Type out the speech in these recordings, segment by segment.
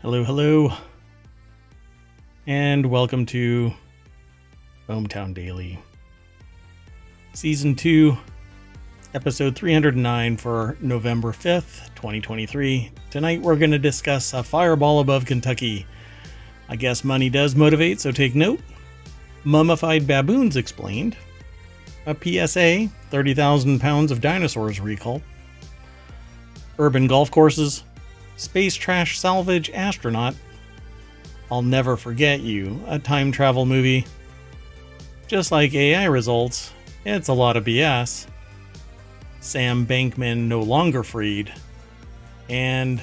Hello, hello, and welcome to ohmTown Daily, Season 2, Episode 309 for November 5th, 2023. Tonight we're going to discuss a fireball above Kentucky. I guess money does motivate, so take note. Mummified baboons explained. A PSA, 30,000 pounds of dinosaurs recall. Urban golf courses. Space trash salvage astronaut. I'll Never Forget You, a time travel movie. Just like AI results, it's a lot of BS. Sam Bankman-NoLongerFried. And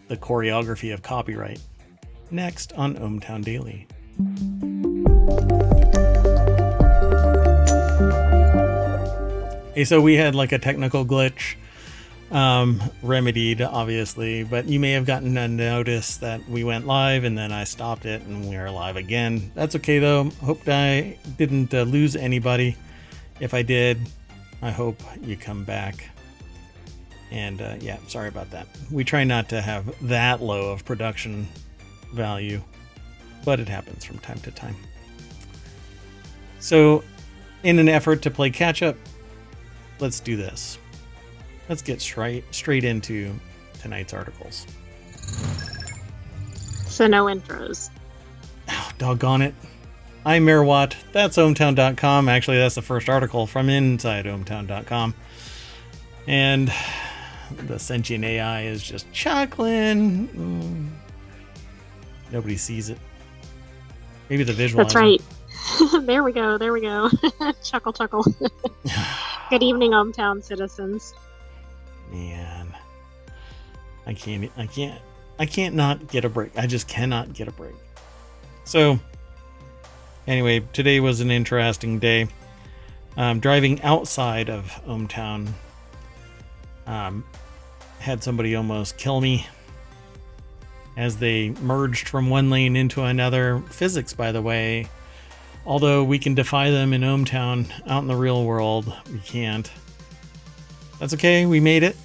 the choreography of copyright. Next on ohmTown Daily. Hey, so we had like a technical glitch. Remedied, obviously, but you may have gotten a notice that we went live and then I stopped it and we are live again. That's okay though. Hope I didn't lose anybody. If I did, I hope you come back. And yeah, sorry about that. We try not to have that low of production value, but it happens from time to time. So in an effort to play catch up, let's do this. Let's get straight into tonight's articles. So no intros. Oh, doggone it. I'm Merwatt. That's ohmTown.com. Actually, that's the first article from inside ohmTown.com. And the sentient AI is just chuckling. Nobody sees it. Maybe the visualizer. That's right. There we go. Chuckle. Good evening, ohmTown citizens. Man, I can't not get a break. I just cannot get a break. So anyway, today was an interesting day. Driving outside of ohmTown, had somebody almost kill me as they merged from one lane into another. Physics, by the way, although we can defy them in ohmTown, out in the real world, we can't. That's okay, we made it.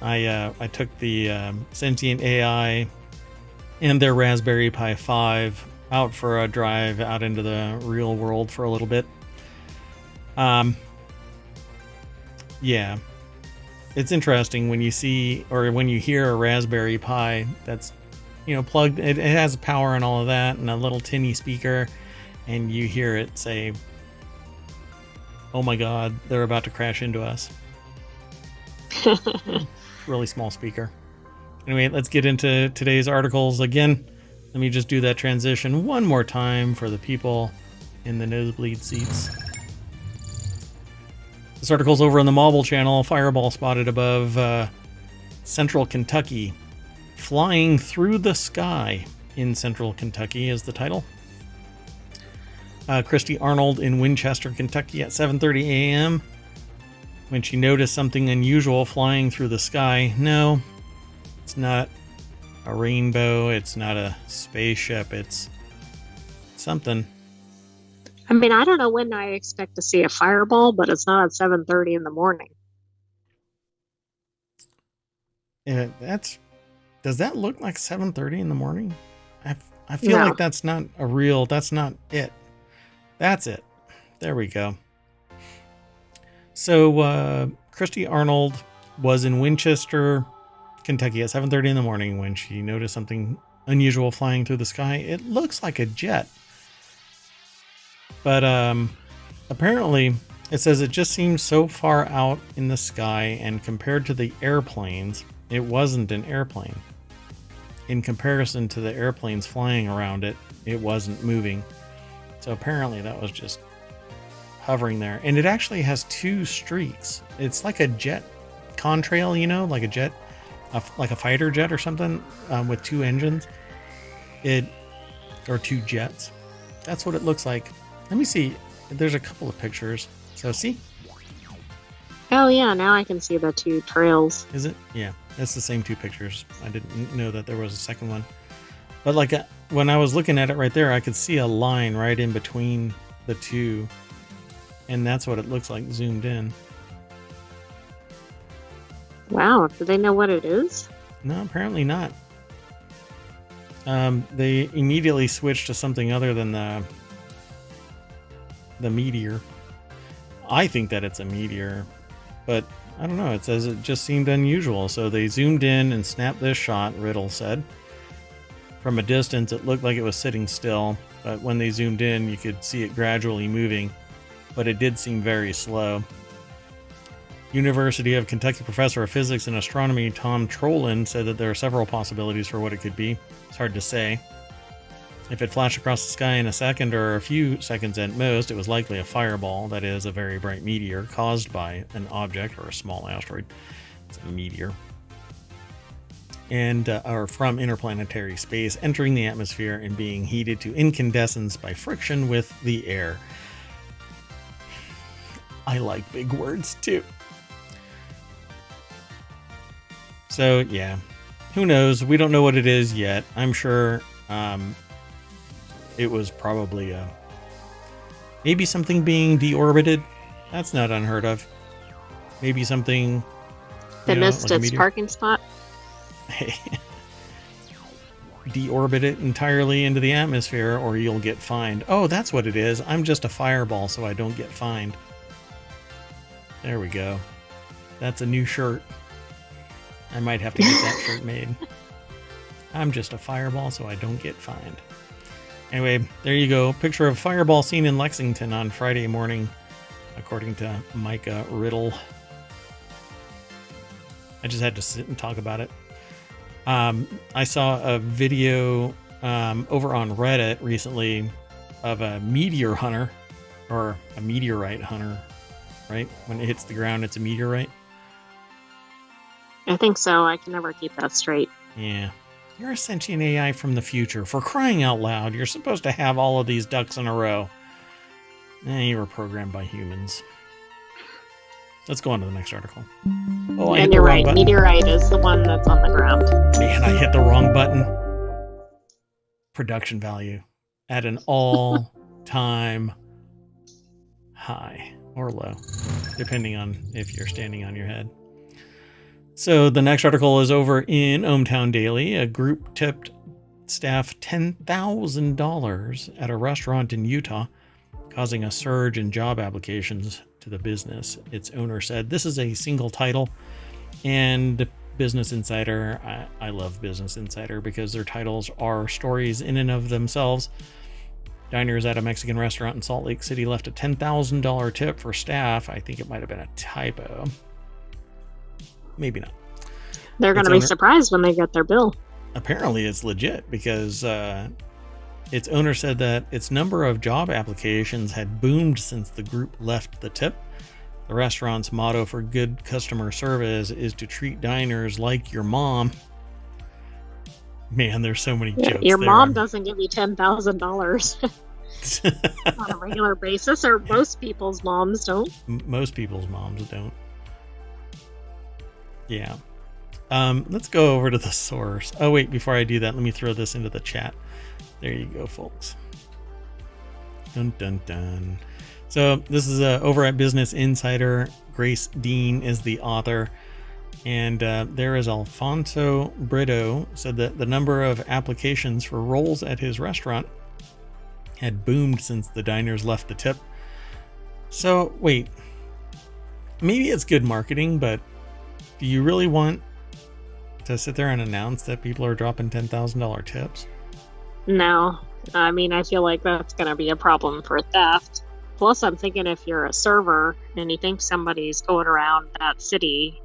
I took the sentient AI and their Raspberry Pi 5 out for a drive out into the real world for a little bit. Yeah. It's interesting when you see or when you hear a Raspberry Pi that's, plugged, it has power and all of that and a little tinny speaker, and you hear it say, "Oh my God, they're about to crash into us." Really small speaker. Anyway, let's get into today's articles again. Let me just do that transition one more time for the people in the nosebleed seats. This article's over on the Mobile channel. Fireball spotted above central Kentucky. Flying through the sky in central Kentucky is the title. Christy Arnold in Winchester, Kentucky at 7:30 a.m. when she noticed something unusual flying through the sky. No, it's not a rainbow. It's not a spaceship. It's something. I mean, I don't know when I expect to see a fireball, but it's not at 7:30 in the morning. Yeah, does that look like 7:30 in the morning? I feel like that's not a real. That's not it. That's it. There we go. So Christy Arnold was in Winchester, Kentucky at 7:30 in the morning when she noticed something unusual flying through the sky. It looks like a jet. But apparently it says it just seems so far out in the sky, and compared to the airplanes, it wasn't an airplane. In comparison to the airplanes flying around it, it wasn't moving. So apparently that was just hovering there. And it actually has two streaks. It's like a jet contrail, like a jet, like a fighter jet or something, with two engines. Or two jets. That's what it looks like. Let me see. There's a couple of pictures. So see? Oh yeah, now I can see the two trails. Is it? Yeah, it's the same two pictures. I didn't know that there was a second one. But like when I was looking at it right there, I could see a line right in between the two. And that's what it looks like zoomed in. Wow, do they know what it is? No, apparently not. They immediately switched to something other than the meteor. I think that it's a meteor, but I don't know. It says it just seemed unusual, so they zoomed in and snapped this shot, Riddle said. From a distance, it looked like it was sitting still, but when they zoomed in, you could see it gradually moving, but it did seem very slow. University of Kentucky professor of physics and astronomy Tom Trollin said that there are several possibilities for what it could be. It's hard to say. If it flashed across the sky in a second or a few seconds at most, it was likely a fireball, that is, a very bright meteor caused by an object or a small asteroid. It's a meteor. And or from interplanetary space, entering the atmosphere and being heated to incandescence by friction with the air. I like big words too. So yeah, who knows? We don't know what it is yet. I'm sure it was probably maybe something being deorbited. That's not unheard of. Maybe something that missed its parking spot. Hey, deorbit it entirely into the atmosphere or you'll get fined. Oh, that's what it is. I'm just a fireball, so I don't get fined. There we go. That's a new shirt. I might have to get that shirt made. I'm just a fireball, so I don't get fined. Anyway, there you go. Picture of fireball seen in Lexington on Friday morning, according to Micah Riddle. I just had to sit and talk about it. I saw a video over on Reddit recently of a meteor hunter, or a meteorite hunter, right? When it hits the ground, it's a meteorite. I think so. I can never keep that straight. Yeah. You're a sentient AI from the future. For crying out loud, you're supposed to have all of these ducks in a row. You were programmed by humans. Let's go on to the next article. Oh, and you're right. Button. Meteorite is the one that's on the ground. Man, I hit the wrong button. Production value at an all-time high or low, depending on if you're standing on your head. So the next article is over in ohmTown Daily. A group tipped staff $10,000 at a restaurant in Utah, causing a surge in job applications to the business. Its owner said, "This is a single title." And Business Insider, I love Business Insider because their titles are stories in and of themselves. Diners at a Mexican restaurant in Salt Lake City left a $10,000 tip for staff. I think it might have been a typo. Maybe not. They're going to be surprised when they get their bill. Apparently it's legit because its owner said that its number of job applications had boomed since the group left the tip. The restaurant's motto for good customer service is to treat diners like your mom. Man, there's so many jokes Your there. mom doesn't give you $10,000 on a regular basis, or most people's moms don't. Most people's moms don't. Yeah. Let's go over to the source. Oh, wait, before I do that, let me throw this into the chat. There you go, folks. Dun, dun, dun. So this is over at Business Insider. Grace Dean is the author. And there is Alfonso Brito said that the number of applications for roles at his restaurant had boomed since the diners left the tip. So, wait. Maybe it's good marketing, but do you really want to sit there and announce that people are dropping $10,000 tips? No. I mean, I feel like that's going to be a problem for theft. Plus, I'm thinking if you're a server and you think somebody's going around that city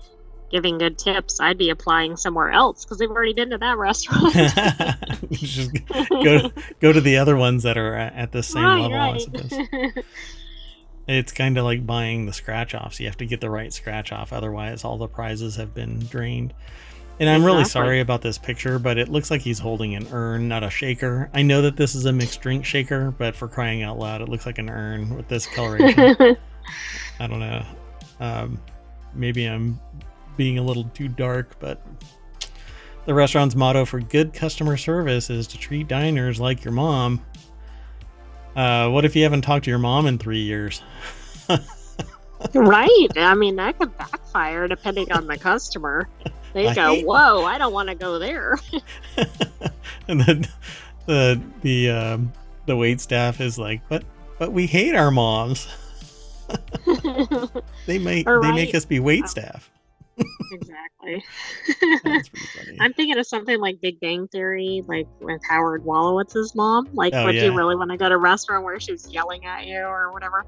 giving good tips, I'd be applying somewhere else because they've already been to that restaurant. Just go to the other ones that are at the same level, right. I suppose. It's kind of like buying the scratch-offs. You have to get the right scratch-off, otherwise all the prizes have been drained. And I'm really sorry about this picture, but it looks like he's holding an urn, not a shaker. I know that this is a mixed drink shaker, but for crying out loud, it looks like an urn with this coloration. I don't know. Maybe I'm being a little too dark, but the restaurant's motto for good customer service is to treat diners like your mom. What if you haven't talked to your mom in 3 years? Right. I mean, that could backfire depending on the customer. They I go, hate. "Whoa, I don't want to go there." And then the wait staff is like, but we hate our moms. They All make right. us be wait Oh, staff. exactly. That's pretty funny. I'm thinking of something like Big Bang Theory, like with Howard Wolowitz's mom. Like, Oh would you yeah. really want to go to a restaurant where she's yelling at you or whatever?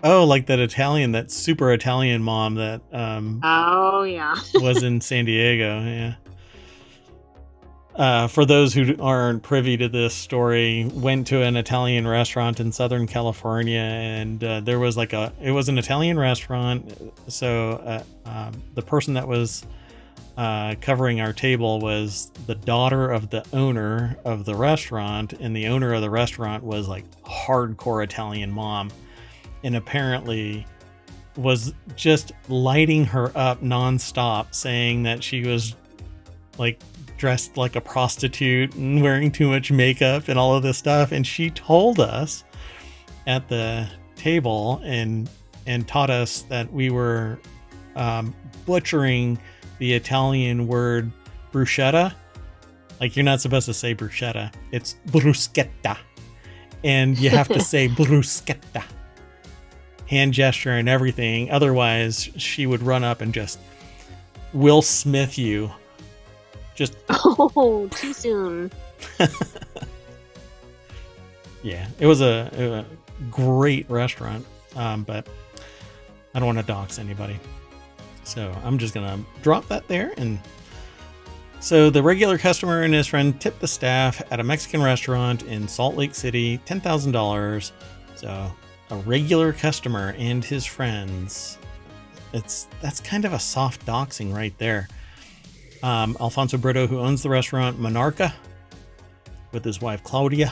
Oh, like that super Italian mom that Oh, yeah. was in San Diego. Yeah. For those who aren't privy to this story, went to an Italian restaurant in Southern California, and there was it was an Italian restaurant. So the person that was covering our table was the daughter of the owner of the restaurant, and the owner of the restaurant was like hardcore Italian mom, and apparently was just lighting her up nonstop, saying that she was like dressed like a prostitute and wearing too much makeup and all of this stuff. And she told us at the table and taught us that we were butchering the Italian word bruschetta. Like, you're not supposed to say bruschetta, it's bruschetta, and you have to say bruschetta, hand gesture and everything. Otherwise she would run up and just Will Smith you. Just Oh, too soon. yeah, it was a great restaurant, but I don't want to dox anybody, so I'm just gonna drop that there. And so the regular customer and his friend tipped the staff at a Mexican restaurant in Salt Lake City $10,000. So a regular customer and his friends. That's kind of a soft doxing right there. Alfonso Brito, who owns the restaurant Monarca with his wife Claudia,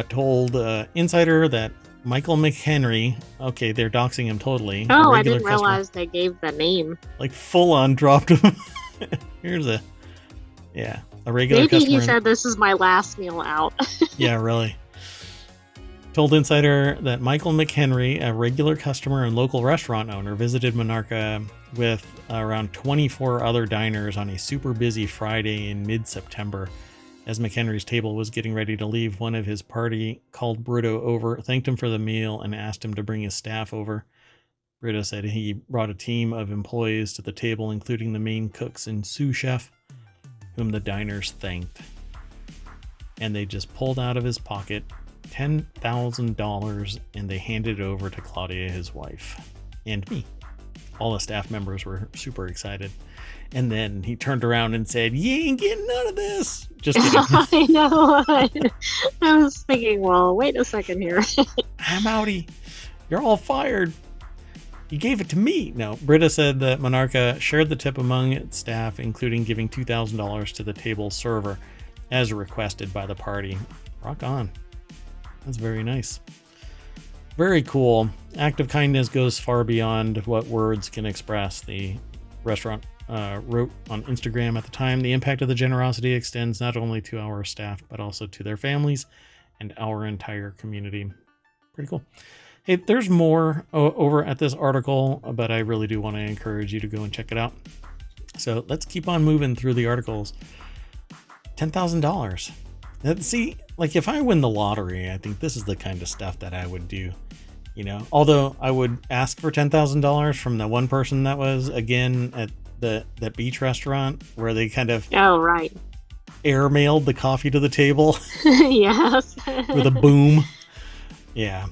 told Insider that Michael McHenry, okay, they're doxing him totally. Oh, I didn't realize they gave the name. Like full on dropped him. Here's a regular Maybe customer. he said, "This is my last meal out." Yeah, really. Told Insider that Michael McHenry, a regular customer and local restaurant owner, visited Monarca with around 24 other diners on a super busy Friday in mid-September. As McHenry's table was getting ready to leave, one of his party called Brito over, thanked him for the meal, and asked him to bring his staff over. Brito said he brought a team of employees to the table, including the main cooks and sous chef, whom the diners thanked. And they just pulled out of his pocket $10,000 and they handed it over to Claudia, his wife, and me. All the staff members were super excited. And then he turned around and said, "You ain't getting none of this." Just kidding. I know. I was thinking, well, wait a second here. I'm outie. You're all fired. You gave it to me. No, Britta said that Monarca shared the tip among its staff, including giving $2,000 to the table server, as requested by the party. Rock on. That's very nice. Very cool. Act of kindness goes far beyond what words can express. The restaurant wrote on Instagram at the time, the impact of the generosity extends not only to our staff, but also to their families and our entire community. Pretty cool. Hey, there's more over at this article, but I really do want to encourage you to go and check it out. So let's keep on moving through the articles. $10,000. See, like if I win the lottery, I think this is the kind of stuff that I would do, you know, although I would ask for $10,000 from the one person that was again at that beach restaurant where they kind of right, airmailed the coffee to the table. Yes. With a boom. Yeah.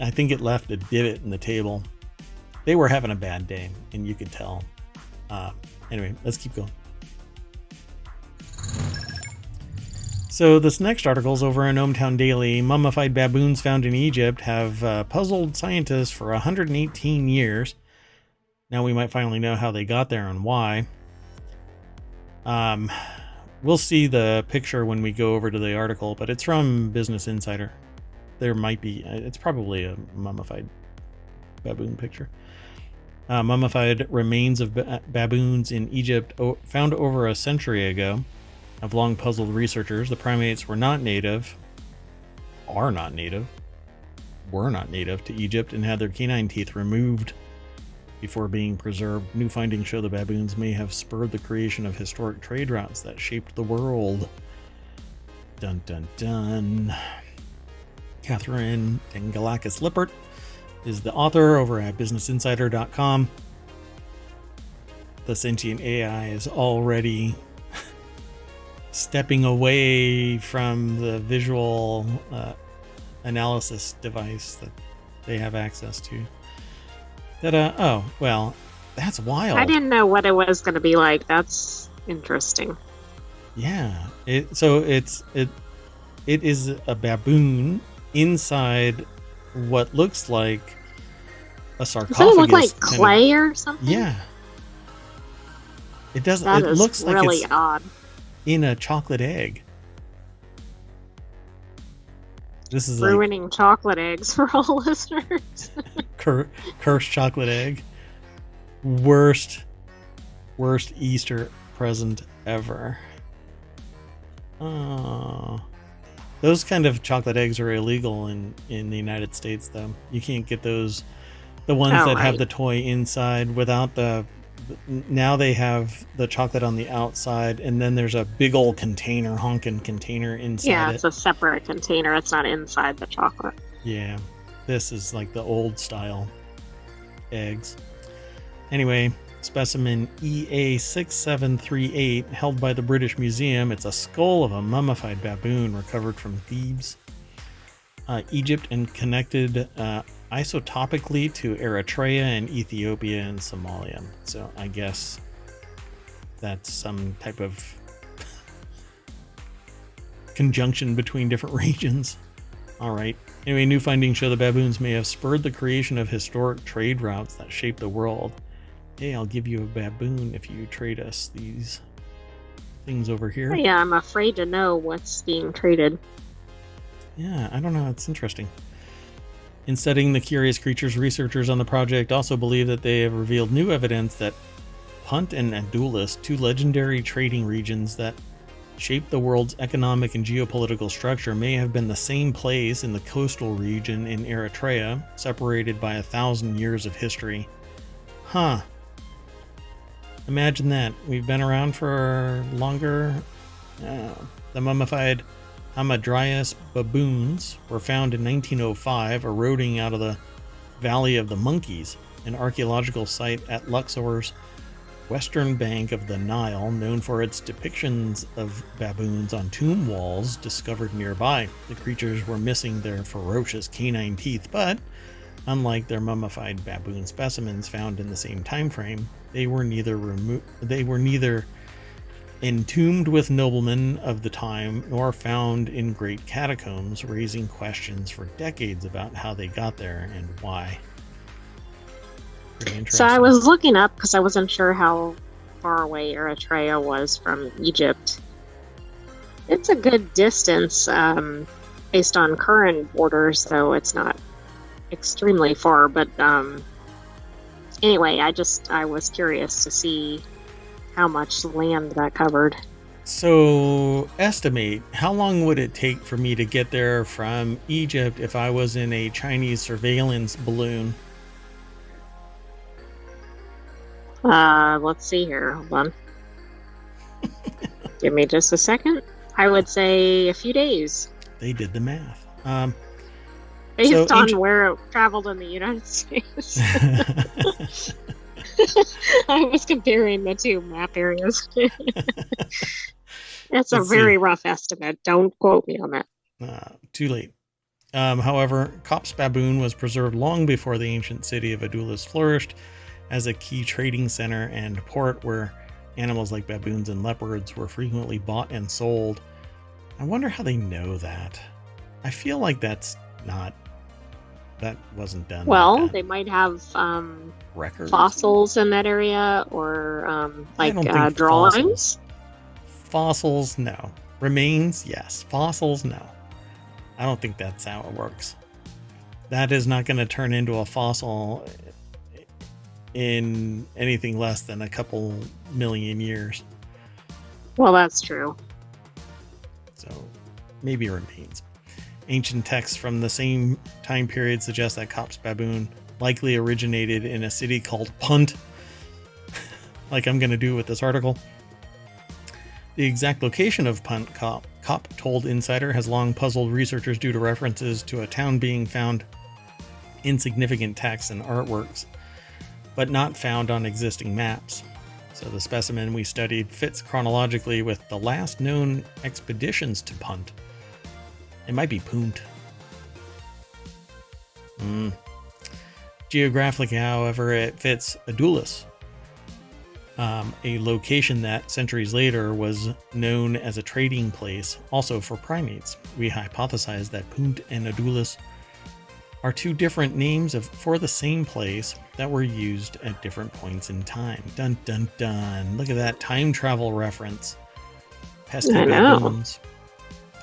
I think it left a divot in the table. They were having a bad day and you could tell. Anyway, let's keep going. So this next article is over in ohmTown Daily. Mummified baboons found in Egypt have puzzled scientists for 118 years. Now we might finally know how they got there and why. We'll see the picture when we go over to the article, but it's from Business Insider. There might be, it's probably a mummified baboon picture. Mummified remains of baboons in Egypt found over a century ago have long puzzled researchers. The primates are not native, were not native to Egypt and had their canine teeth removed before being preserved. New findings show the baboons may have spurred the creation of historic trade routes that shaped the world. Dun dun dun. Catherine Dengalakis Lippert is the author over at businessinsider.com. The sentient AI is already stepping away from the visual analysis device that they have access to. Oh, well, that's wild. I didn't know what it was going to be like. That's interesting. Yeah. It is a baboon inside what looks like a sarcophagus. Doesn't it look like clay or something? Yeah. It doesn't. That it is looks like really it's odd. In a chocolate egg. This is ruining chocolate eggs for all listeners. Cursed chocolate egg. Worst Easter present ever. Oh. Those kind of chocolate eggs are illegal in the United States, though. You can't get those. The ones that have the toy inside without the. Now they have the chocolate on the outside, and then there's a big old container, honking container inside. Yeah, it's a separate container. It's not inside the chocolate. Yeah, this is like the old style eggs. Anyway, specimen EA6738, held by the British Museum. It's a skull of a mummified baboon recovered from Thebes, Egypt, and connected isotopically to Eritrea and Ethiopia and Somalia. So I guess that's some type of conjunction between different regions. All right. Anyway, new findings show the baboons may have spurred the creation of historic trade routes that shaped the world. Hey, I'll give you a baboon if you trade us these things over here. Yeah, I'm afraid to know what's being traded. Yeah, I don't know. It's interesting. In studying the curious creatures, researchers on the project also believe that they have revealed new evidence that Punt and Adulis, two legendary trading regions that shaped the world's economic and geopolitical structure, may have been the same place in the coastal region in Eritrea, separated by 1,000 years of history. Huh. Imagine that. We've been around for longer. The mummified Hamadryas baboons were found in 1905, eroding out of the Valley of the Monkeys, an archaeological site at Luxor's western bank of the Nile, known for its depictions of baboons on tomb walls discovered nearby. The creatures were missing their ferocious canine teeth, but unlike their mummified baboon specimens found in the same time frame, they were neither entombed with noblemen of the time nor found in great catacombs, raising questions for decades about how they got there and why. So I was looking up because I wasn't sure how far away Eritrea was from Egypt. It's a good distance based on current borders, though it's not extremely far. But anyway, I was curious to see how much land that covered. So estimate, how long would it take for me to get there from Egypt if I was in a Chinese surveillance balloon? Let's see here. Hold on. Give me just a second. I would say a few days. They did the math. Based on where it traveled in the United States. I was comparing the two map areas. That's a very rough estimate. Don't quote me on that. Too late. However, Cop's baboon was preserved long before the ancient city of Adulis flourished as a key trading center and port where animals like baboons and leopards were frequently bought and sold. I wonder how they know that. I feel like that wasn't done. Well, like they might have records, fossils in that area, or drawings. Fossils, no. Remains, yes. Fossils, no. I don't think that's how it works. That is not going to turn into a fossil in anything less than a couple million years. Well, that's true. So maybe remains. Ancient texts from the same time period suggest that Kopp's baboon likely originated in a city called Punt, like I'm going to do with this article. The exact location of Punt, Kopp told Insider, has long puzzled researchers due to references to a town being found in significant texts and artworks, but not found on existing maps. So the specimen we studied fits chronologically with the last known expeditions to Punt. It might be Punt. Geographically, however, it fits Adulis, a location that centuries later was known as a trading place, also for primates. We hypothesized that Punt and Adulis are two different names for the same place that were used at different points in time. Dun dun dun. Look at that time travel reference. Pesky baboons.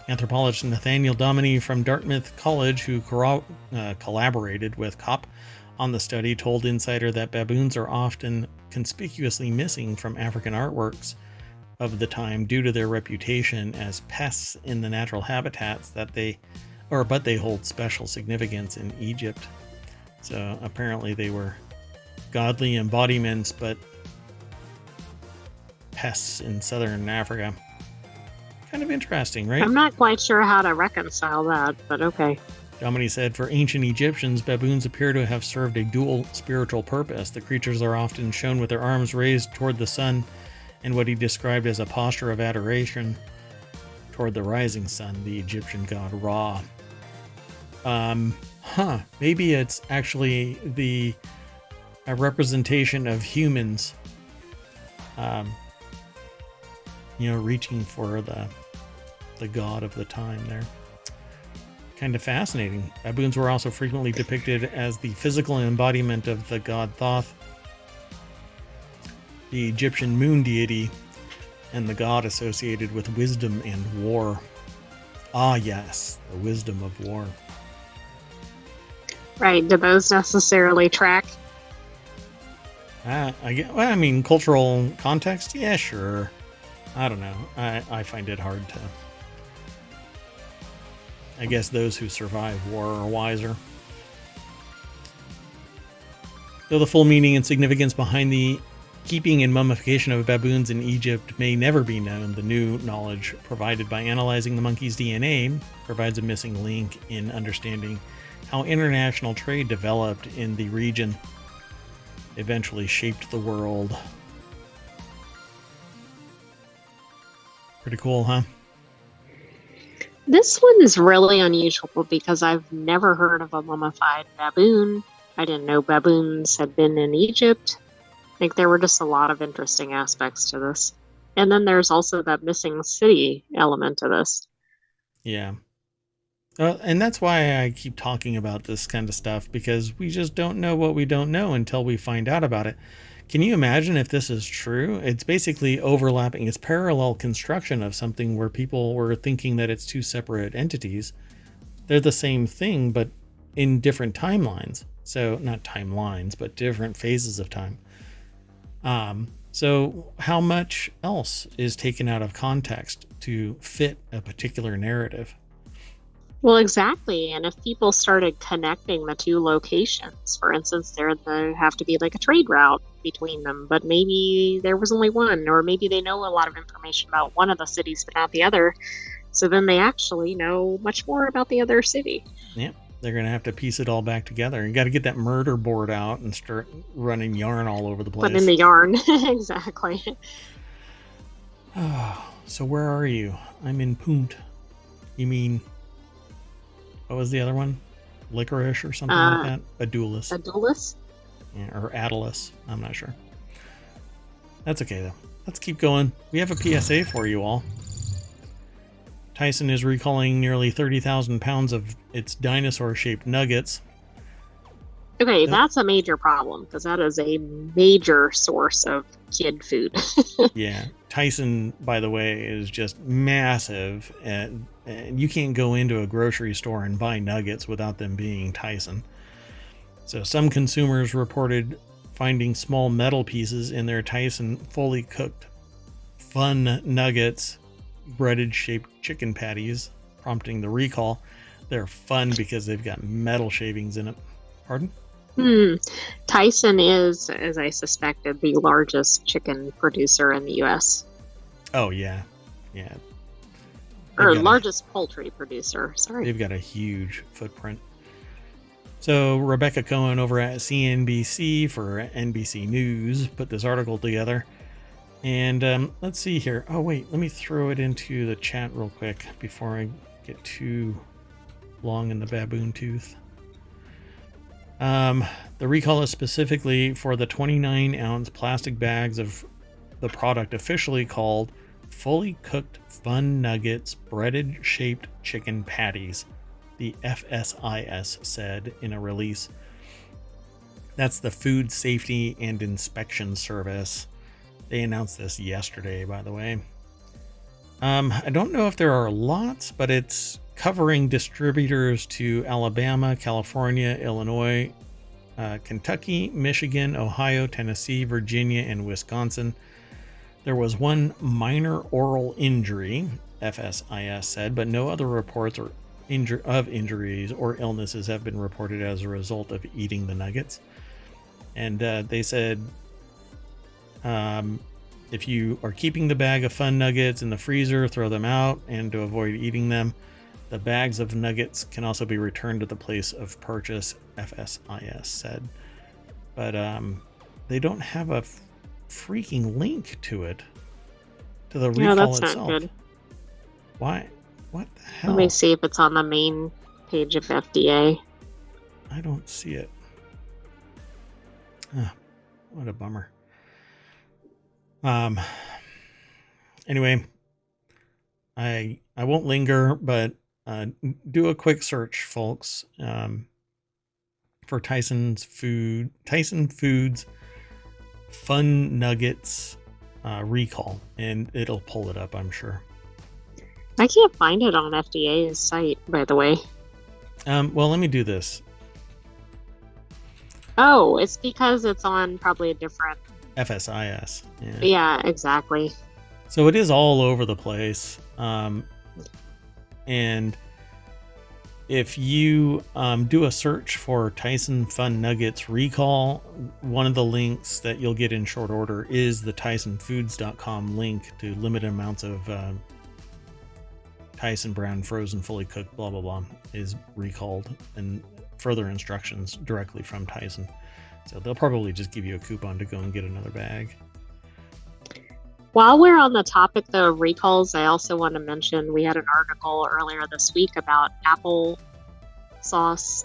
Anthropologist Nathaniel Dominy from Dartmouth College, who collaborated with Kopp on the study, told Insider that baboons are often conspicuously missing from African artworks of the time due to their reputation as pests in the natural habitats but they hold special significance in Egypt. So apparently they were godly embodiments, but pests in southern Africa. Kind of interesting, right? I'm not quite sure how to reconcile that, but okay. Dominy said, for ancient Egyptians, baboons appear to have served a dual spiritual purpose. The creatures are often shown with their arms raised toward the sun and what he described as a posture of adoration toward the rising sun, the Egyptian god Ra. Maybe it's actually a representation of humans, reaching for the god of the time there. Kind of fascinating. Baboons were also frequently depicted as the physical embodiment of the god Thoth, the Egyptian moon deity, and the god associated with wisdom and war. Ah, yes, the wisdom of war. Right. Do those necessarily track? Cultural context? Yeah, sure. I don't know. I find it hard to... I guess those who survive war are wiser. Though the full meaning and significance behind the keeping and mummification of baboons in Egypt may never be known, the new knowledge provided by analyzing the monkey's DNA provides a missing link in understanding how international trade developed in the region, eventually shaped the world. Pretty cool, huh? This one is really unusual because I've never heard of a mummified baboon. I didn't know baboons had been in Egypt. I think there were just a lot of interesting aspects to this. And then there's also that missing city element to this. Yeah. And that's why I keep talking about this kind of stuff, because we just don't know what we don't know until we find out about it. Can you imagine if this is true? It's basically overlapping. It's parallel construction of something where people were thinking that it's two separate entities. They're the same thing, but in different timelines. So not timelines, but different phases of time. So how much else is taken out of context to fit a particular narrative? Well, exactly. And if people started connecting the two locations, for instance, there have to be like a trade route between them, but maybe there was only one, or maybe they know a lot of information about one of the cities but not the other. So then they actually know much more about the other city. Yeah, they're going to have to piece it all back together. You got to get that murder board out and start running yarn all over the place. Put in the yarn. Exactly. Oh, so where are you? I'm in Punt. You mean... what was the other one? Licorice or something like that? Adulis. Adulis? Yeah, or Atlas. I'm not sure. That's okay, though. Let's keep going. We have a PSA for you all. Tyson is recalling nearly 30,000 pounds of its dinosaur-shaped nuggets. Okay, that's a major problem, because that is a major source of kid food. Yeah. Tyson, by the way, is just massive. And you can't go into a grocery store and buy nuggets without them being Tyson. So some consumers reported finding small metal pieces in their Tyson fully cooked fun nuggets, breaded shaped chicken patties, prompting the recall. they're fun because they've got metal shavings in it. Pardon? Tyson is, as I suspected, the largest chicken producer in the U.S. Oh, yeah. Yeah. Or largest poultry producer. Sorry. They've got a huge footprint. So Rebecca Cohen over at CNBC for NBC News put this article together. And let's see here. Oh, wait. Let me throw it into the chat real quick before I get too long in the baboon tooth. The recall is specifically for the 29-ounce plastic bags of the product officially called Fully Cooked Fun Nuggets Breaded Shaped Chicken Patties, the FSIS said in a release. That's the Food Safety and Inspection Service. They announced this yesterday, by the way. I don't know if there are lots, but it's covering distributors to Alabama, California, Illinois, Kentucky, Michigan, Ohio, Tennessee, Virginia, and Wisconsin. There was one minor oral injury, FSIS said, but no other reports of injuries or illnesses have been reported as a result of eating the nuggets. And they said, if you are keeping the bag of fun nuggets in the freezer, throw them out, and to avoid eating them. The bags of nuggets can also be returned to the place of purchase, FSIS said. But they don't have a freaking link to it, to the recall that's itself. not good. Why? What the hell? Let me see if it's on the main page of FDA. I don't see it. What a bummer. Anyway, I won't linger, but do a quick search, folks, for Tyson Foods Fun Nuggets recall, and it'll pull it up, I'm sure. I can't find it on FDA's site, by the way. Well, let me do this. Oh, it's because it's on probably a different FSIS. Yeah, exactly. So it is all over the place. And if you do a search for Tyson Fun Nuggets recall, one of the links that you'll get in short order is the TysonFoods.com link to limited amounts of Tyson brand frozen fully cooked blah blah blah is recalled, and further instructions directly from Tyson. So they'll probably just give you a coupon to go and get another bag. While we're on the topic of recalls, I also want to mention we had an article earlier this week about apple sauce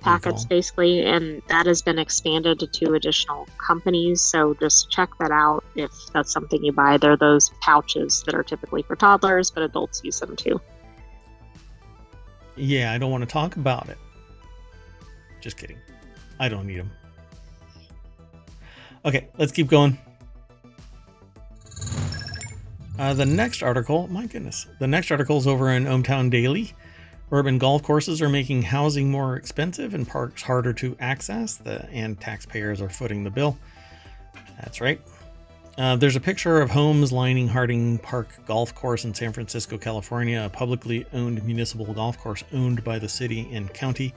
packets, basically, and that has been expanded to 2 additional companies. So just check that out if that's something you buy. They're those pouches that are typically for toddlers, but adults use them too. Yeah, I don't want to talk about it. Just kidding. I don't need them. Okay, let's keep going. The next article, my goodness, the next article is over in ohmTown Daily. Urban golf courses are making housing more expensive and parks harder to access, and taxpayers are footing the bill. That's right. There's a picture of homes lining Harding Park Golf Course in San Francisco, California, a publicly owned municipal golf course owned by the city and county.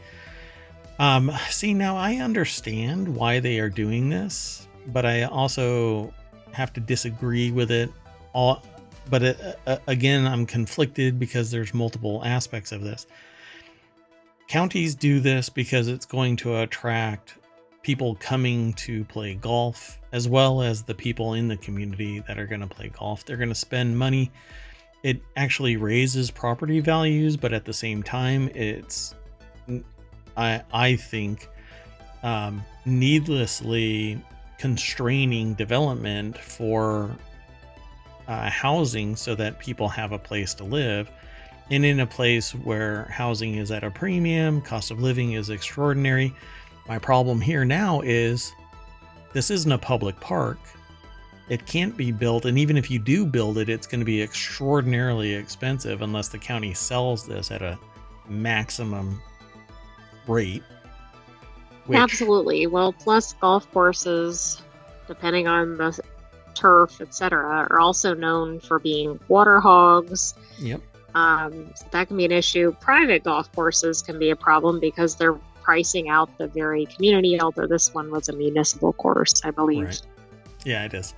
See, now I understand why they are doing this, but I also have to disagree with it. Again, I'm conflicted because there's multiple aspects of this. Counties do this because it's going to attract people coming to play golf, as well as the people in the community that are going to play golf. They're going to spend money. It actually raises property values, but at the same time, it's, I think, needlessly constraining development for housing so that people have a place to live. And in a place where housing is at a premium, cost of living is extraordinary. My problem here now is this isn't a public park. It can't be built, and even if you do build it, it's going to be extraordinarily expensive unless the county sells this at a maximum rate. Absolutely. Well, plus golf courses, depending on the turf, etc., are also known for being water hogs. Yep. So that can be an issue. Private golf courses can be a problem because they're pricing out the very community, although this one was a municipal course, I believe. Right. Yeah, it is.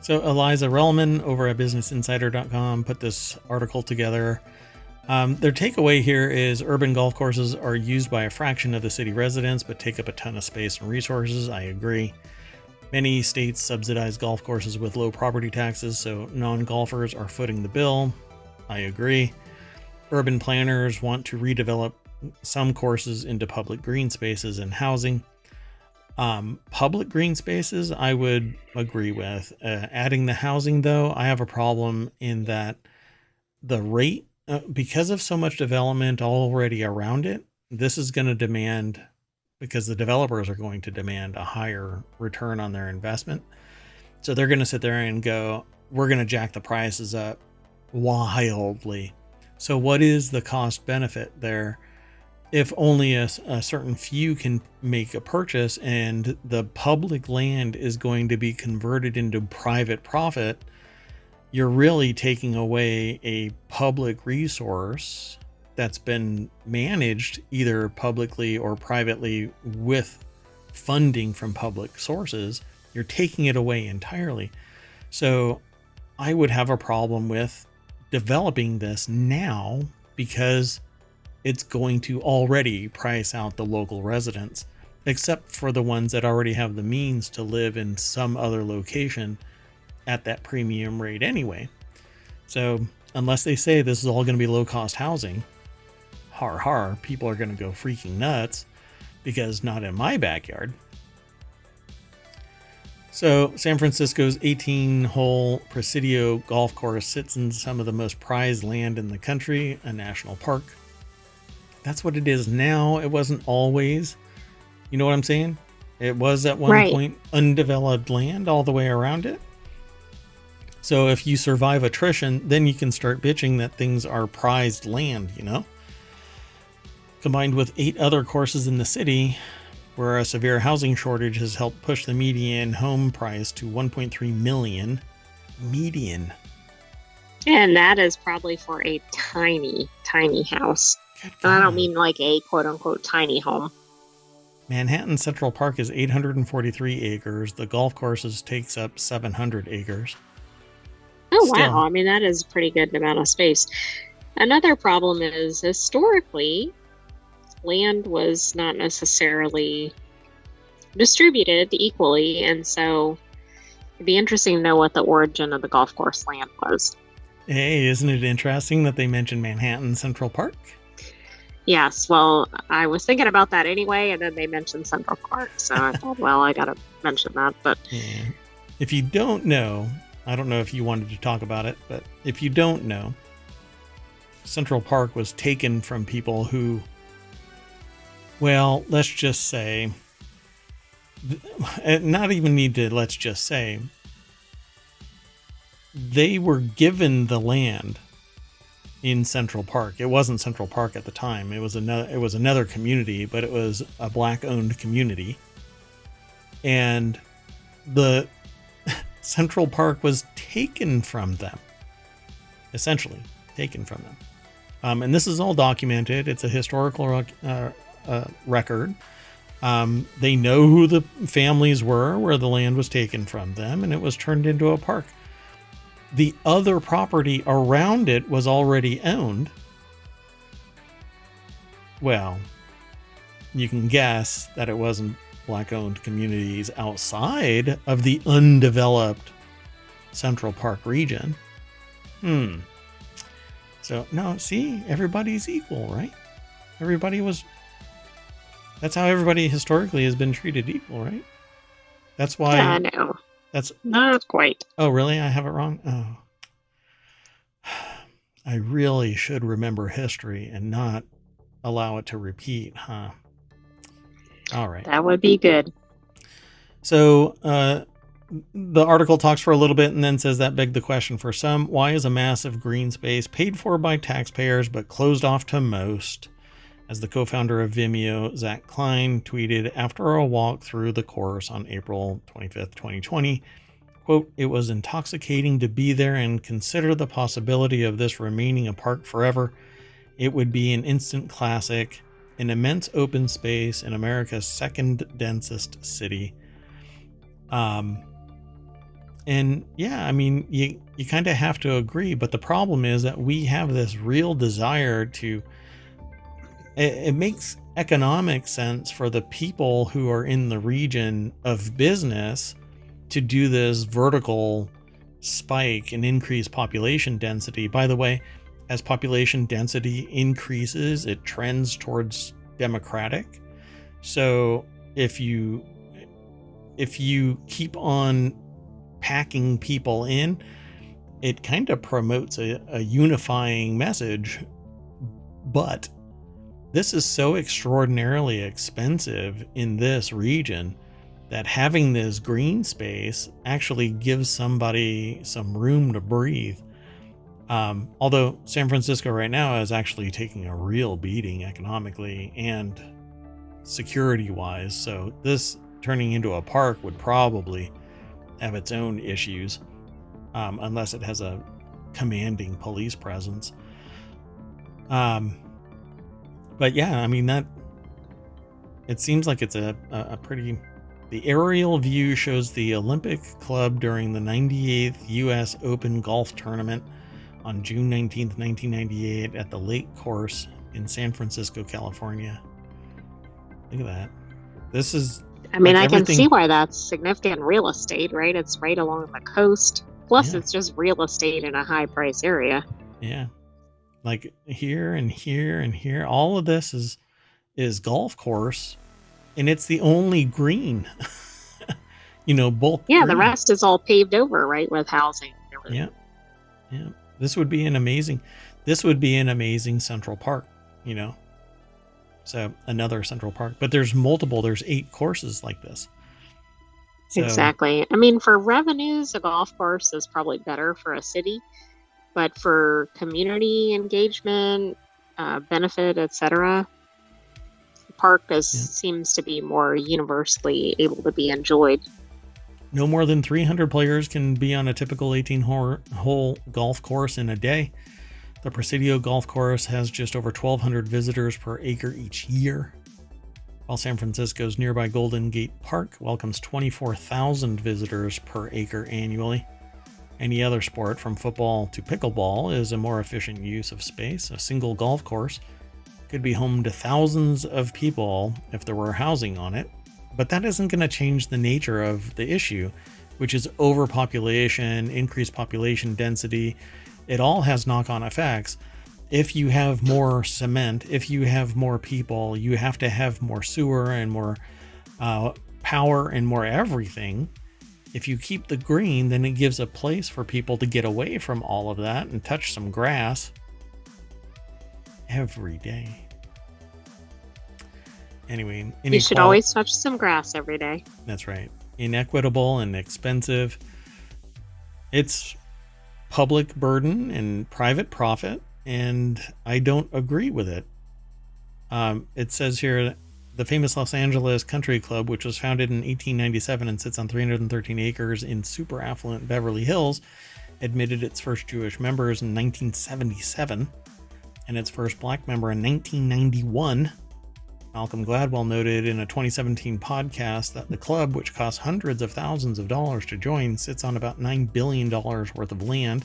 So Eliza Relman over at BusinessInsider.com put this article together. Their takeaway here is urban golf courses are used by a fraction of the city residents, but take up a ton of space and resources. I agree. Many states subsidize golf courses with low property taxes, so non-golfers are footing the bill. I agree. Urban planners want to redevelop some courses into public green spaces and housing. Public green spaces, I would agree with. Adding the housing, though, I have a problem in that the rate, because of so much development already around it, this is going to demand, because the developers are going to demand a higher return on their investment. So they're going to sit there and go, we're going to jack the prices up wildly. So what is the cost benefit there? If only a certain few can make a purchase and the public land is going to be converted into private profit, you're really taking away a public resource that's been managed either publicly or privately with funding from public sources. You're taking it away entirely. So I would have a problem with developing this now because it's going to already price out the local residents, except for the ones that already have the means to live in some other location at that premium rate anyway. So unless they say this is all going to be low cost housing, people are going to go freaking nuts because not in my backyard. So San Francisco's 18-hole Presidio golf course sits in some of the most prized land in the country, a national park. That's what it is now. It wasn't always. You know what I'm saying? It was at one point undeveloped land all the way around it. So if you survive attrition, then you can start bitching that things are prized land, you know? Combined with 8 other courses in the city, where a severe housing shortage has helped push the median home price to $1.3 million. Median. And that is probably for a tiny, tiny house. And I don't mean like a quote-unquote tiny home. Manhattan Central Park is 843 acres. The golf courses takes up 700 acres. Oh, wow. I mean, that is a pretty good amount of space. Another problem is historically, land was not necessarily distributed equally. And so it'd be interesting to know what the origin of the golf course land was. Hey, isn't it interesting that they mentioned Manhattan Central Park? Yes, well, I was thinking about that anyway, and then they mentioned Central Park, so I thought, well, I gotta mention that. But yeah. If you don't know, I don't know if you wanted to talk about it, but if you don't know, Central Park was taken from people who, well, let's just say, not even need to let's just say, they were given the land in Central Park. It wasn't Central Park at the time. It was another community, but it was a black-owned community. And the Central Park was taken from them. Essentially, taken from them. And this is all documented. It's a historical record. They know who the families were, where the land was taken from them, and it was turned into a park. The other property around it was already owned. Well, you can guess that it wasn't black-owned communities outside of the undeveloped Central Park region. So, no, see, everybody's equal, right? That's how everybody historically has been treated equal, right? That's why... Yeah, I know. That's not quite. Oh, really? I have it wrong? Oh. I really should remember history and not allow it to repeat, huh? All right. That would be good. So, the article talks for a little bit and then says that begged the question for some, why is a massive green space paid for by taxpayers but closed off to most? As the co-founder of Vimeo, Zach Klein, tweeted after a walk through the course on April 25th, 2020, Quote, "It was intoxicating to be there and consider the possibility of this remaining a park forever. It would be an instant classic, an immense open space in America's second densest city." And yeah, I mean, you kind of have to agree, but the problem is that we have this real desire to, it makes economic sense for the people who are in the region of business to do this vertical spike and increase population density. By the way, as population density increases, it trends towards democratic. So if you keep on packing people in, it kind of promotes a unifying message. But this is so extraordinarily expensive in this region that having this green space actually gives somebody some room to breathe. Although San Francisco right now is actually taking a real beating economically and security wise. So this turning into a park would probably have its own issues, unless it has a commanding police presence. But yeah, I mean, that it seems like it's a pretty. The aerial view shows the Olympic Club during the 98th U.S. Open Golf Tournament on June 19th, 1998 at the Lake Course in San Francisco, California. Look at that. This is... I mean, I can see why that's significant real estate, right? It's right along the coast. Plus, It's just real estate in a high price area. Yeah. Like here and here and here. All of this is golf course. And it's the only green. Both. Yeah, green. The rest is all paved over, right, with housing. Yeah. Yeah. This would be an amazing Central Park, So another Central Park, but there's 8 courses like this. So, exactly. I mean, for revenues, a golf course is probably better for a city, but for community engagement, benefit, etc., the park seems to be more universally able to be enjoyed. No more than 300 players can be on a typical 18-hole golf course in a day. The Presidio Golf Course has just over 1,200 visitors per acre each year, while San Francisco's nearby Golden Gate Park welcomes 24,000 visitors per acre annually. Any other sport, from football to pickleball, is a more efficient use of space. A single golf course could be home to thousands of people if there were housing on it, but that isn't going to change the nature of the issue, which is overpopulation, increased population density. It all has knock-on effects. If you have more cement, if you have more people, you have to have more sewer and more power and more everything. If you keep the green, then it gives a place for people to get away from all of that and touch some grass every day. Anyway, you should always touch some grass every day. That's right. Inequitable and expensive. It's public burden and private profit, and I don't agree with it. It says here, the famous Los Angeles Country Club, which was founded in 1897 and sits on 313 acres in super affluent Beverly Hills, admitted its first Jewish members in 1977 and its first black member in 1991. Malcolm Gladwell noted in a 2017 podcast that the club, which costs hundreds of thousands of dollars to join, sits on about $9 billion worth of land.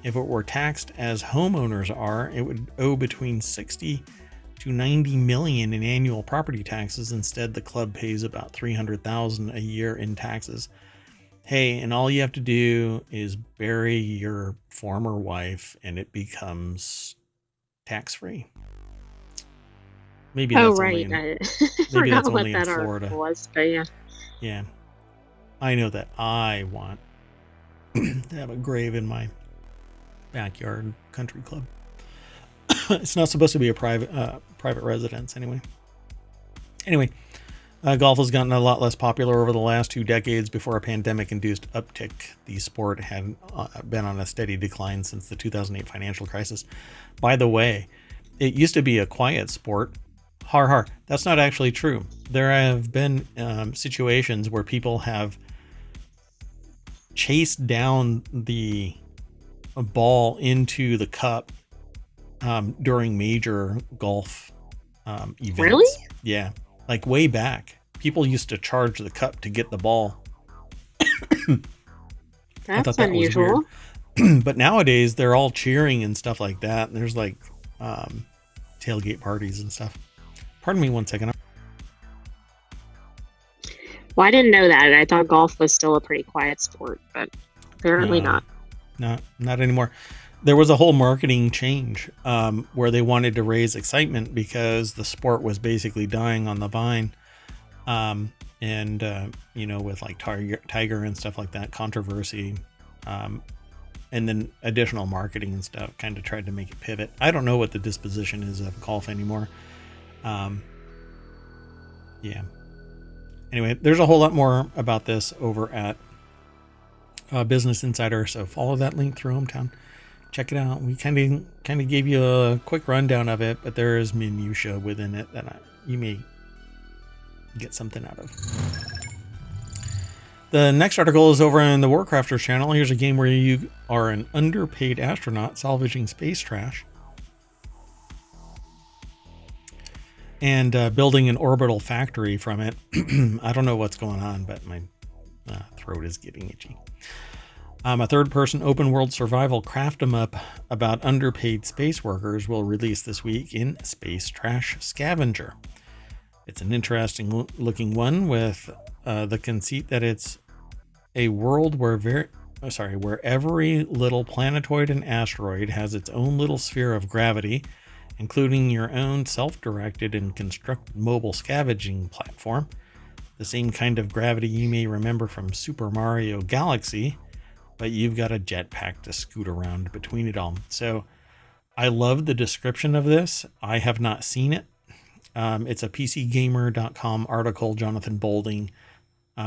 If it were taxed as homeowners are, it would owe between 60 to 90 million in annual property taxes. Instead, the club pays about 300,000 a year in taxes. Hey, and all you have to do is bury your former wife and it becomes tax-free. Maybe that's only in, maybe that's only in Florida. Was, but yeah. Yeah. I know that I want to have a grave in my backyard country club. It's not supposed to be a private residence anyway. Golf has gotten a lot less popular over the last 2 decades. Before a pandemic-induced uptick, the sport had been on a steady decline since the 2008 financial crisis. By the way, it used to be a quiet sport. Har har. That's not actually true. There have been situations where people have chase down the ball into the cup during major golf events. Really? Yeah, like way back, people used to charge the cup to get the ball. I thought That's that was weird. unusual. But nowadays they're all cheering and stuff like that. And there's like tailgate parties and stuff. Pardon me 1 second. Well, I didn't know that. I thought golf was still a pretty quiet sport, but apparently not. Not anymore. There was a whole marketing change where they wanted to raise excitement because the sport was basically dying on the vine. With like Tiger and stuff like that, controversy, and then additional marketing and stuff kind of tried to make it pivot. I don't know what the disposition is of golf anymore. Yeah. Anyway, there's a whole lot more about this over at Business Insider, so follow that link through ohmTown. Check it out. We kind of gave you a quick rundown of it, but there is minutia within it that you may get something out of. The next article is over on the Warcrafters channel. Here's a game where you are an underpaid astronaut salvaging space trash and building an orbital factory from it. I don't know what's going on, but my throat is getting itchy. A third-person open-world survival craft-em-up about underpaid space workers will release this week in Space Trash Scavenger. It's an interesting looking one with the conceit that it's a world where every little planetoid and asteroid has its own little sphere of gravity, including your own self-directed and constructed mobile scavenging platform, the same kind of gravity you may remember from Super Mario Galaxy, but you've got a jetpack to scoot around between it all. So I love the description of this. I have not seen it. It's a PCGamer.com article. Jonathan Bolding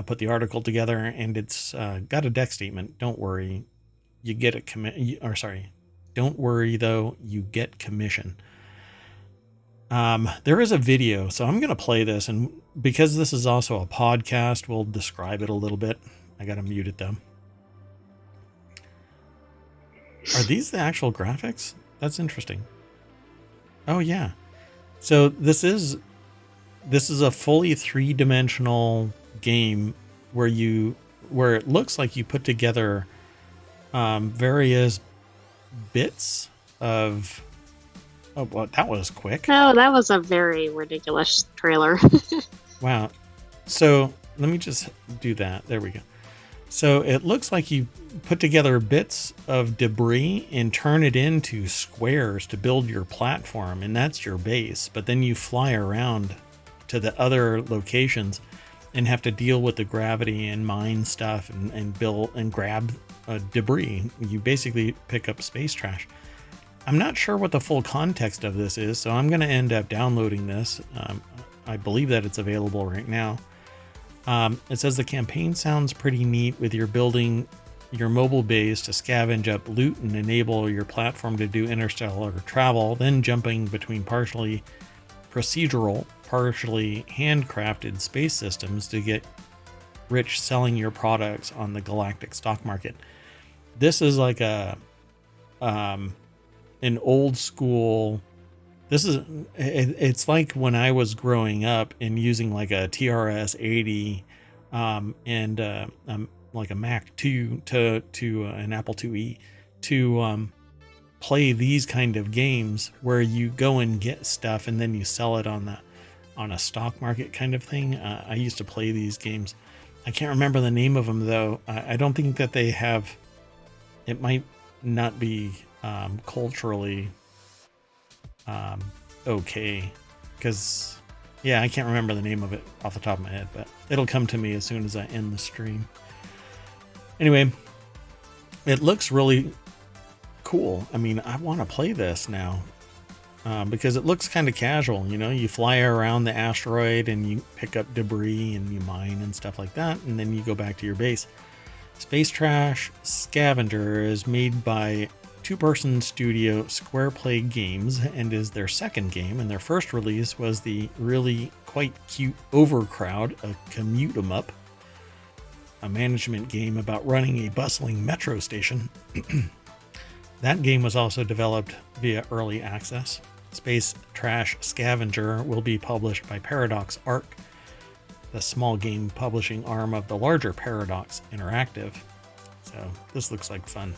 put the article together, and it's got a deck statement. Don't worry, you get a don't worry though, you get commission. There is a video, so I'm going to play this, and because this is also a podcast, we'll describe it a little bit. I got to mute it though. Are these the actual graphics? That's interesting. Oh yeah. So this is a fully three-dimensional game where it looks like you put together various bits of. Oh, well, that was quick. Oh, that was a very ridiculous trailer. Wow. So let me just do that. There we go. So it looks like you put together bits of debris and turn it into squares to build your platform, and that's your base. But then you fly around to the other locations and have to deal with the gravity and mine stuff and build and grab debris. You basically pick up space trash. I'm not sure what the full context of this is, so I'm going to end up downloading this. I believe that it's available right now. It says the campaign sounds pretty neat with your building your mobile base to scavenge up loot and enable your platform to do interstellar travel, then jumping between partially procedural, partially handcrafted space systems to get rich selling your products on the galactic stock market. This is like an old school. It's like when I was growing up and using like a TRS-80 and like a Mac 2 to an Apple IIe to play these kind of games where you go and get stuff and then you sell it on a stock market kind of thing. I used to play these games. I can't remember the name of them though. I don't think that they have. It might not be culturally okay, because I can't remember the name of it off the top of my head, but it'll come to me as soon as I end the stream. Anyway, it looks really cool. I mean, I want to play this now because it looks kind of casual. You fly around the asteroid and you pick up debris and you mine and stuff like that, and then you go back to your base. Space Trash Scavenger is made by two-person studio Square Play Games and is their second game, and their first release was the really quite cute Overcrowd, a commute 'em up. a management game about running a bustling metro station. That game was also developed via early access. Space Trash Scavenger will be published by Paradox Arc, the small game publishing arm of the larger Paradox Interactive. So this looks like fun.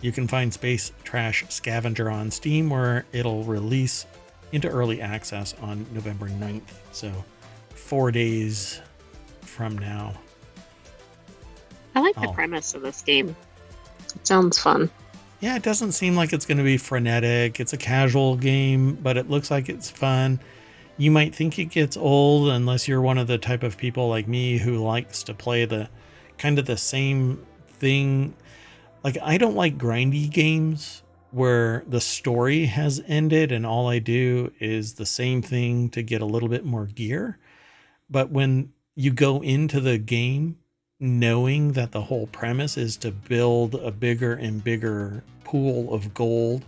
You can find Space Trash Scavenger on Steam, where it'll release into early access on November 9th. So 4 days from now. I like the premise of this game. It sounds fun. Yeah, it doesn't seem like it's going to be frenetic. It's a casual game, but it looks like it's fun. You might think it gets old unless you're one of the type of people like me who likes to play the kind of the same thing. Like, I don't like grindy games where the story has ended and all I do is the same thing to get a little bit more gear. But when you go into the game knowing that the whole premise is to build a bigger and bigger pool of gold,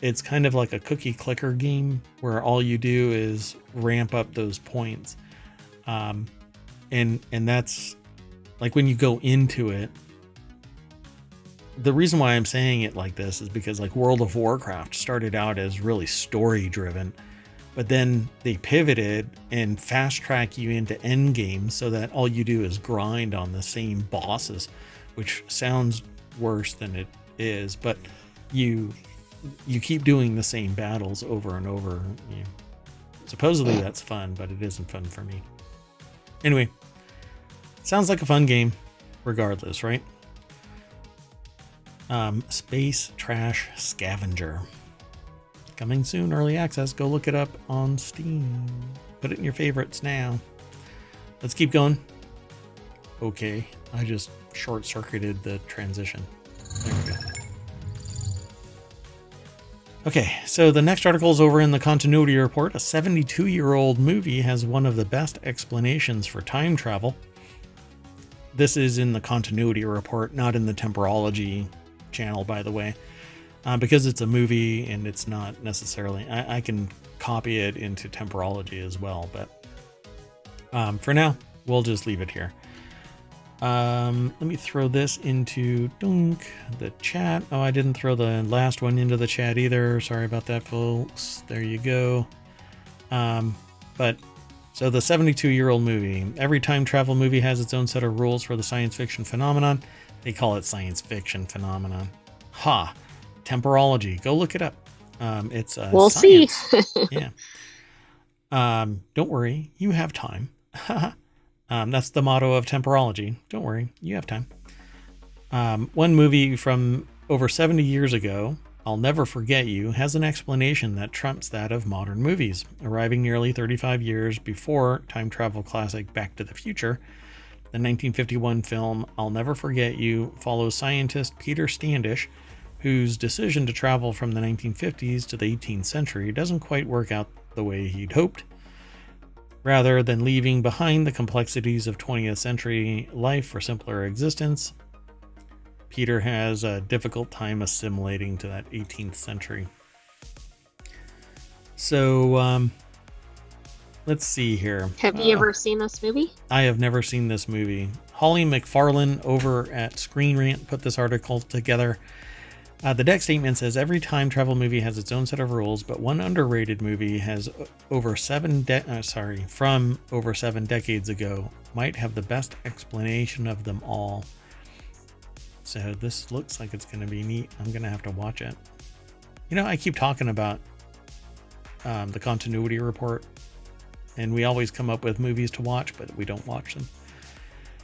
it's kind of like a cookie clicker game where all you do is ramp up those points. And that's like when you go into it. The reason why I'm saying it like this is because like World of Warcraft started out as really story driven, but then they pivoted and fast track you into end games so that all you do is grind on the same bosses, which sounds worse than it is, but you keep doing the same battles over and over. Supposedly that's fun, but it isn't fun for me. Anyway, sounds like a fun game regardless, right? Space Trash Scavenger. Coming soon, early access. Go look it up on Steam. Put it in your favorites now. Let's keep going. Okay, I just short-circuited the transition. There we go. Okay, so the next article is over in the Continuity Report. A 72-year-old movie has one of the best explanations for time travel. This is in the Continuity Report, not in the Temporology channel, by the way. Because it's a movie and it's not necessarily... I can copy it into Temporology as well, but for now, we'll just leave it here. Let me throw this into the chat. Oh, I didn't throw the last one into the chat either. Sorry about that, folks. There you go. But so the 72-year-old movie. Every time travel movie has its own set of rules for the science fiction phenomenon. They call it science fiction phenomenon. Ha! Temporology. Go look it up. It's we'll science. See. Yeah. Don't worry, you have time. That's the motto of Temporology. Don't worry, you have time. One movie from over 70 years ago, I'll Never Forget You, has an explanation that trumps that of modern movies. Arriving nearly 35 years before time travel classic Back to the Future, the 1951 film I'll Never Forget You follows scientist Peter Standish, whose decision to travel from the 1950s to the 18th century doesn't quite work out the way he'd hoped. Rather than leaving behind the complexities of 20th century life for simpler existence, Peter has a difficult time assimilating to that 18th century. So, let's see here. Have you ever seen this movie? I have never seen this movie. Holly McFarlane over at Screen Rant put this article together. The deck statement says every time travel movie has its own set of rules, but one underrated movie has from over 7 decades ago might have the best explanation of them all. So this looks like it's going to be neat. I'm going to have to watch it. You know, I keep talking about the Continuity Report, and we always come up with movies to watch, but we don't watch them.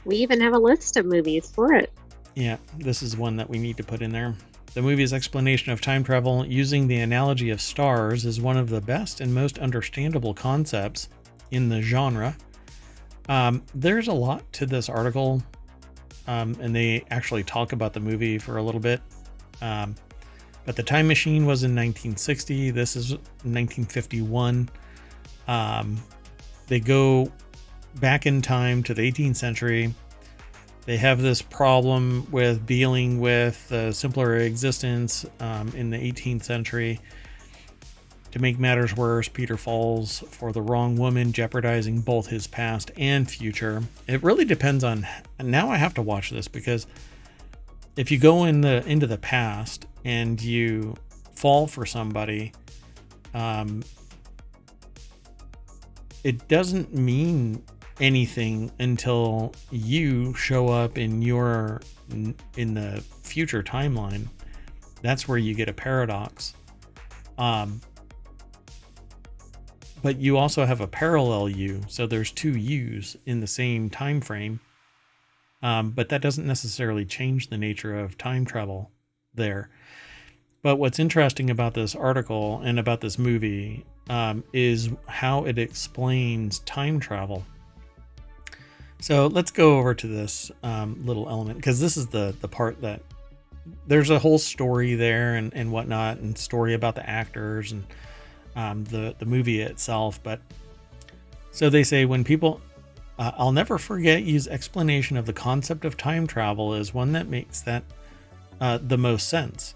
We even have a list of movies for it. Yeah, this is one that we need to put in there. The movie's explanation of time travel using the analogy of stars is one of the best and most understandable concepts in the genre. There's a lot to this article, and they actually talk about the movie for a little bit. But the time machine was in 1960. This is 1951. They go back in time to the 18th century. They have this problem with dealing with simpler existence in the 18th century. To make matters worse, Peter falls for the wrong woman, jeopardizing both his past and future. It really depends on... Now I have to watch this, because if you go into the past and you fall for somebody, it doesn't mean anything until you show up in the future timeline. That's where you get a paradox. But you also have a parallel you, so there's two yous in the same time frame. But that doesn't necessarily change the nature of time travel there. But what's interesting about this article and about this movie is how it explains time travel. So let's go over to this little element, because this is the part that there's a whole story there and whatnot, and story about the actors and the movie itself. But so they say, when people... I'll never forget Yu's explanation of the concept of time travel is one that makes that the most sense.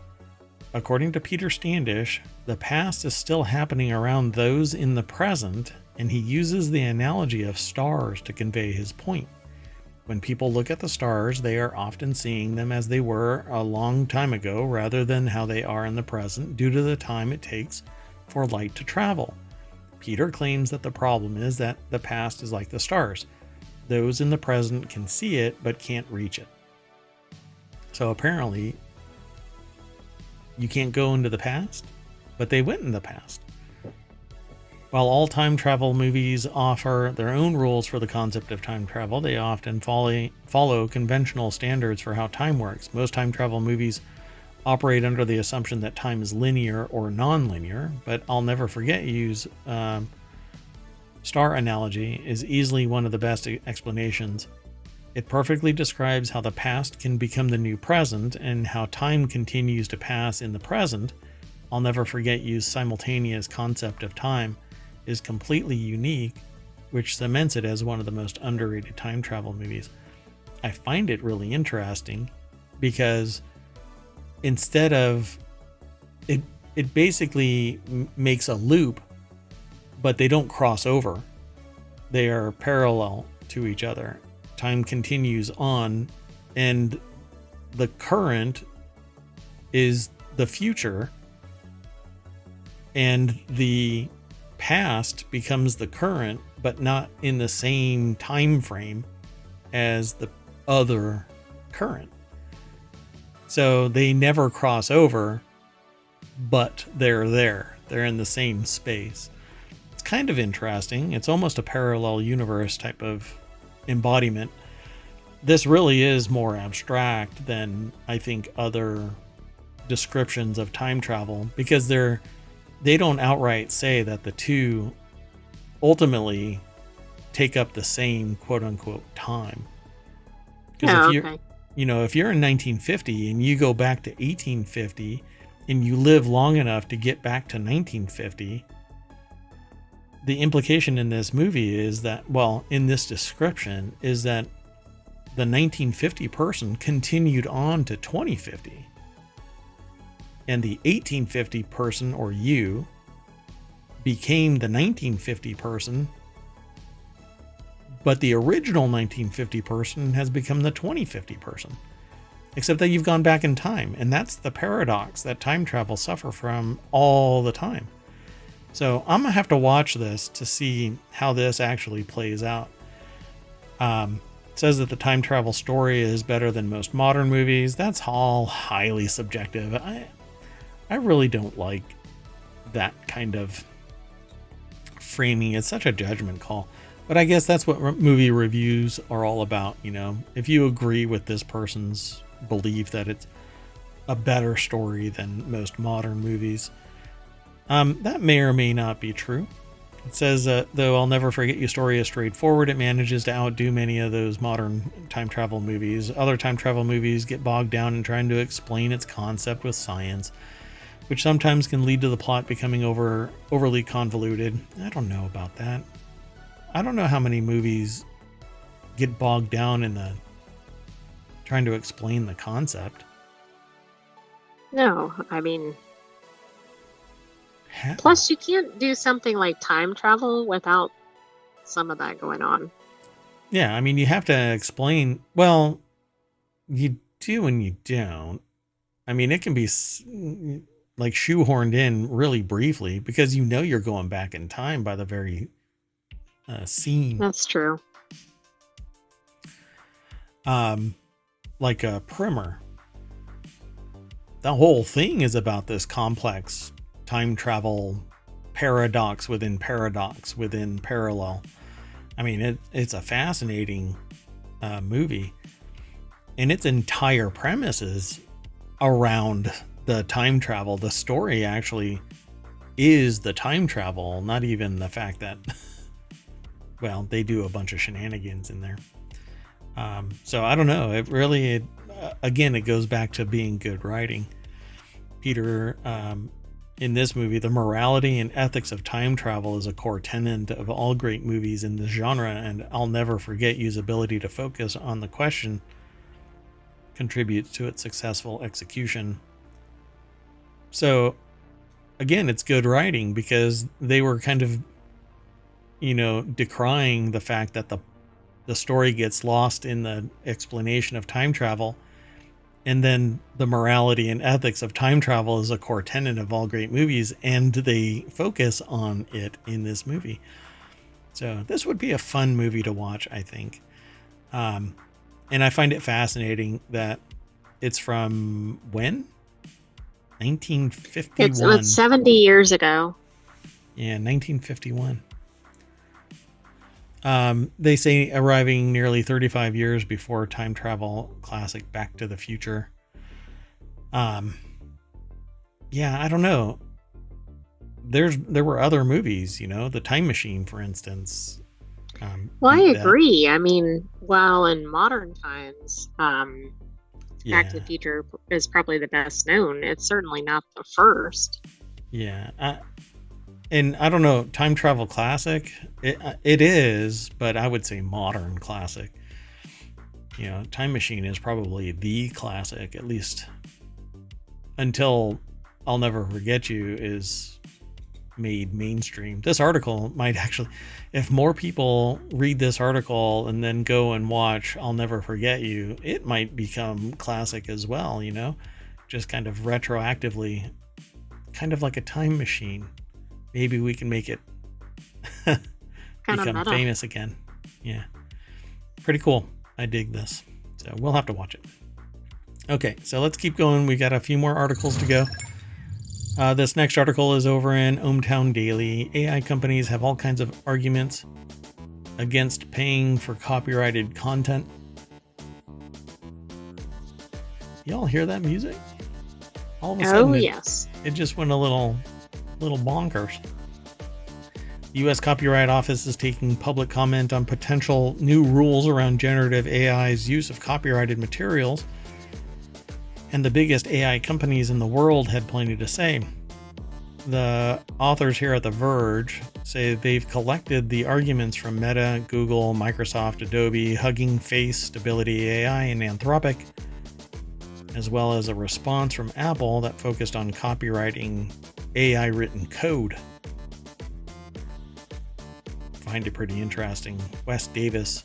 According to Peter Standish, the past is still happening around those in the present, and he uses the analogy of stars to convey his point. When people look at the stars, they are often seeing them as they were a long time ago, rather than how they are in the present, due to the time it takes for light to travel. Peter claims that the problem is that the past is like the stars. Those in the present can see it, but can't reach it. So apparently, you can't go into the past, but they went in the past. While all time travel movies offer their own rules for the concept of time travel, they often follow conventional standards for how time works. Most time travel movies operate under the assumption that time is linear or non-linear, but I'll never forget Yu's star analogy is easily one of the best explanations. It perfectly describes how the past can become the new present and how time continues to pass in the present. I'll never forget Yu's simultaneous concept of time is completely unique, which cements it as one of the most underrated time travel movies. I find it really interesting because instead of it basically makes a loop, but they don't cross over. They are parallel to each other. Time continues on, and the current is the future, and the past becomes the current, but not in the same time frame as the other current. So they never cross over, but they're there. They're in the same space. It's kind of interesting. It's almost a parallel universe type of embodiment. This really is more abstract than I think other descriptions of time travel, because they don't outright say that the two ultimately take up the same quote unquote time. Because if you're in 1950 and you go back to 1850 and you live long enough to get back to 1950, the implication in this movie is that, well, in this description, is that the 1950 person continued on to 2050. And the 1850 person, or you, became the 1950 person, but the original 1950 person has become the 2050 person. Except that you've gone back in time, and that's the paradox that time travel suffer from all the time. So I'm gonna have to watch this to see how this actually plays out. It says that the time travel story is better than most modern movies. That's all highly subjective. I really don't like that kind of framing. It's such a judgment call. But I guess that's what movie reviews are all about, you know. If you agree with this person's belief that it's a better story than most modern movies, that may or may not be true. It says, though I'll never forget your story is straightforward, it manages to outdo many of those modern time travel movies. Other time travel movies get bogged down in trying to explain its concept with science, which sometimes can lead to the plot becoming overly convoluted. I don't know about that. I don't know how many movies get bogged down in the trying to explain the concept. No, I mean, Plus, you can't do something like time travel without some of that going on. Yeah, I mean, you have to explain. Well, you do and you don't. I mean, it can be like shoehorned in really briefly because you know you're going back in time by the very scene. That's true. Like a primer. The whole thing is about this complex time travel paradox within parallel. I mean, it's a fascinating movie, and its entire premise is around the time travel. The story actually is the time travel, not even the fact that, well, they do a bunch of shenanigans in there. So I don't know. Again, it goes back to being good writing. Peter, in this movie, the morality and ethics of time travel is a core tenet of all great movies in this genre, and I'll never forget you's ability to focus on the question contributes to its successful execution. So, again, it's good writing because they were kind of, decrying the fact that the story gets lost in the explanation of time travel. And then the morality and ethics of time travel is a core tenet of all great movies, and they focus on it in this movie. So this would be a fun movie to watch, I think. And I find it fascinating that it's from when? 1951. It's 70 years ago. Yeah, 1951. They say arriving nearly 35 years before time travel classic Back to the Future. Yeah, I don't know. There were other movies, The Time Machine, for instance. Well, I agree. I mean, while in modern times, Back to the Future is probably the best known. It's certainly not the first. Yeah. And I don't know, time travel classic, it is, but I would say modern classic. Time Machine is probably the classic, at least until I'll Never Forget You is made mainstream. This article might actually, if more people read this article and then go and watch I'll Never Forget You, it might become classic as well, just kind of retroactively, kind of like a time machine. Maybe we can make it become famous again. Yeah. Pretty cool. I dig this. So we'll have to watch it. Okay, so let's keep going. We got a few more articles to go. This next article is over in ohmTown Daily. AI companies have all kinds of arguments against paying for copyrighted content. Y'all hear that music? All of a sudden, yes. It just went a little bonkers. The U.S. Copyright Office is taking public comment on potential new rules around generative AI's use of copyrighted materials, and the biggest AI companies in the world had plenty to say. The authors here at The Verge say they've collected the arguments from Meta, Google, Microsoft, Adobe, Hugging Face, Stability AI, and Anthropic, as well as a response from Apple that focused on copywriting AI written code. Find it pretty interesting. Wes Davis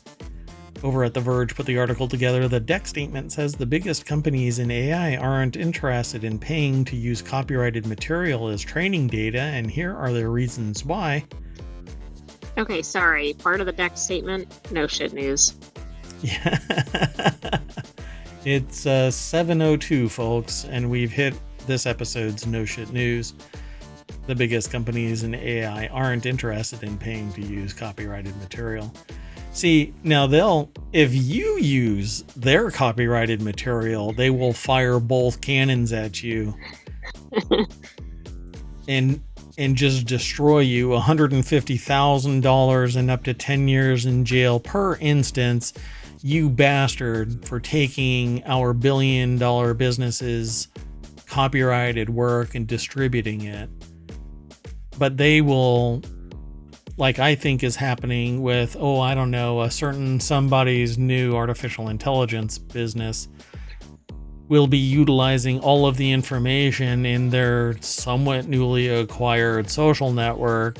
over at The Verge put the article together. The deck statement says the biggest companies in AI aren't interested in paying to use copyrighted material as training data, and here are the reasons why. Okay, sorry. Part of the deck statement, no shit news. Yeah. It's 7:02, folks, and we've hit this episode's no shit news. The biggest companies in AI aren't interested in paying to use copyrighted material. See, now if you use their copyrighted material, they will fire both cannons at you and just destroy you. $150,000 and up to 10 years in jail per instance, you bastard, for taking our billion-dollar business's copyrighted work and distributing it. But they will, like I think is happening with, I don't know, a certain somebody's new artificial intelligence business. will be utilizing all of the information in their somewhat newly acquired social network.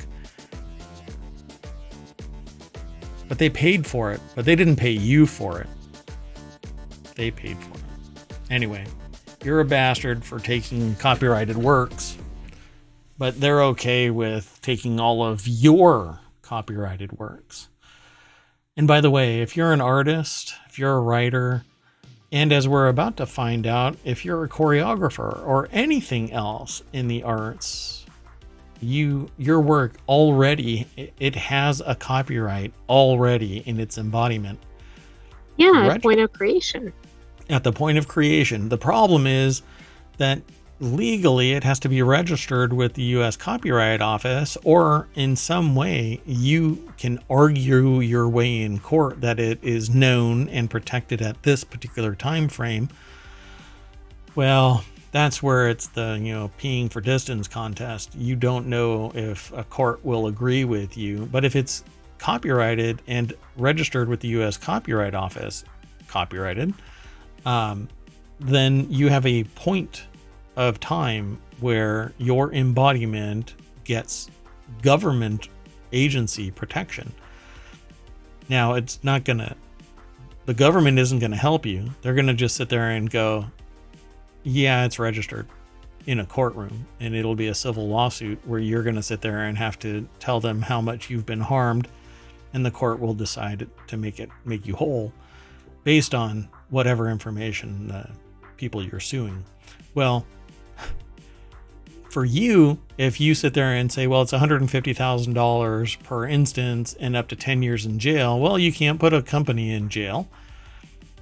But they paid for it, but they didn't pay you for it. They paid for it. Anyway, you're a bastard for taking copyrighted works, but they're okay with taking all of your copyrighted works. And by the way, if you're an artist, if you're a writer, and as we're about to find out, if you're a choreographer or anything else in the arts, your work already, it has a copyright already in its embodiment. Yeah, at point of creation. At the point of creation. The problem is that legally it has to be registered with the U.S. Copyright Office, or in some way you can argue your way in court that it is known and protected at this particular time frame. Well, that's where it's the, peeing for distance contest. You don't know if a court will agree with you, but if it's copyrighted and registered with the U.S. Copyright Office, copyrighted, then you have a point of time where your embodiment gets government agency protection. Now, the government isn't going to help you. They're going to just sit there and go, yeah, it's registered in a courtroom, and it'll be a civil lawsuit where you're going to sit there and have to tell them how much you've been harmed, and the court will decide to make you whole based on whatever information the people you're suing. Well, for you, if you sit there and say, well, it's $150,000 per instance and up to 10 years in jail, well, you can't put a company in jail.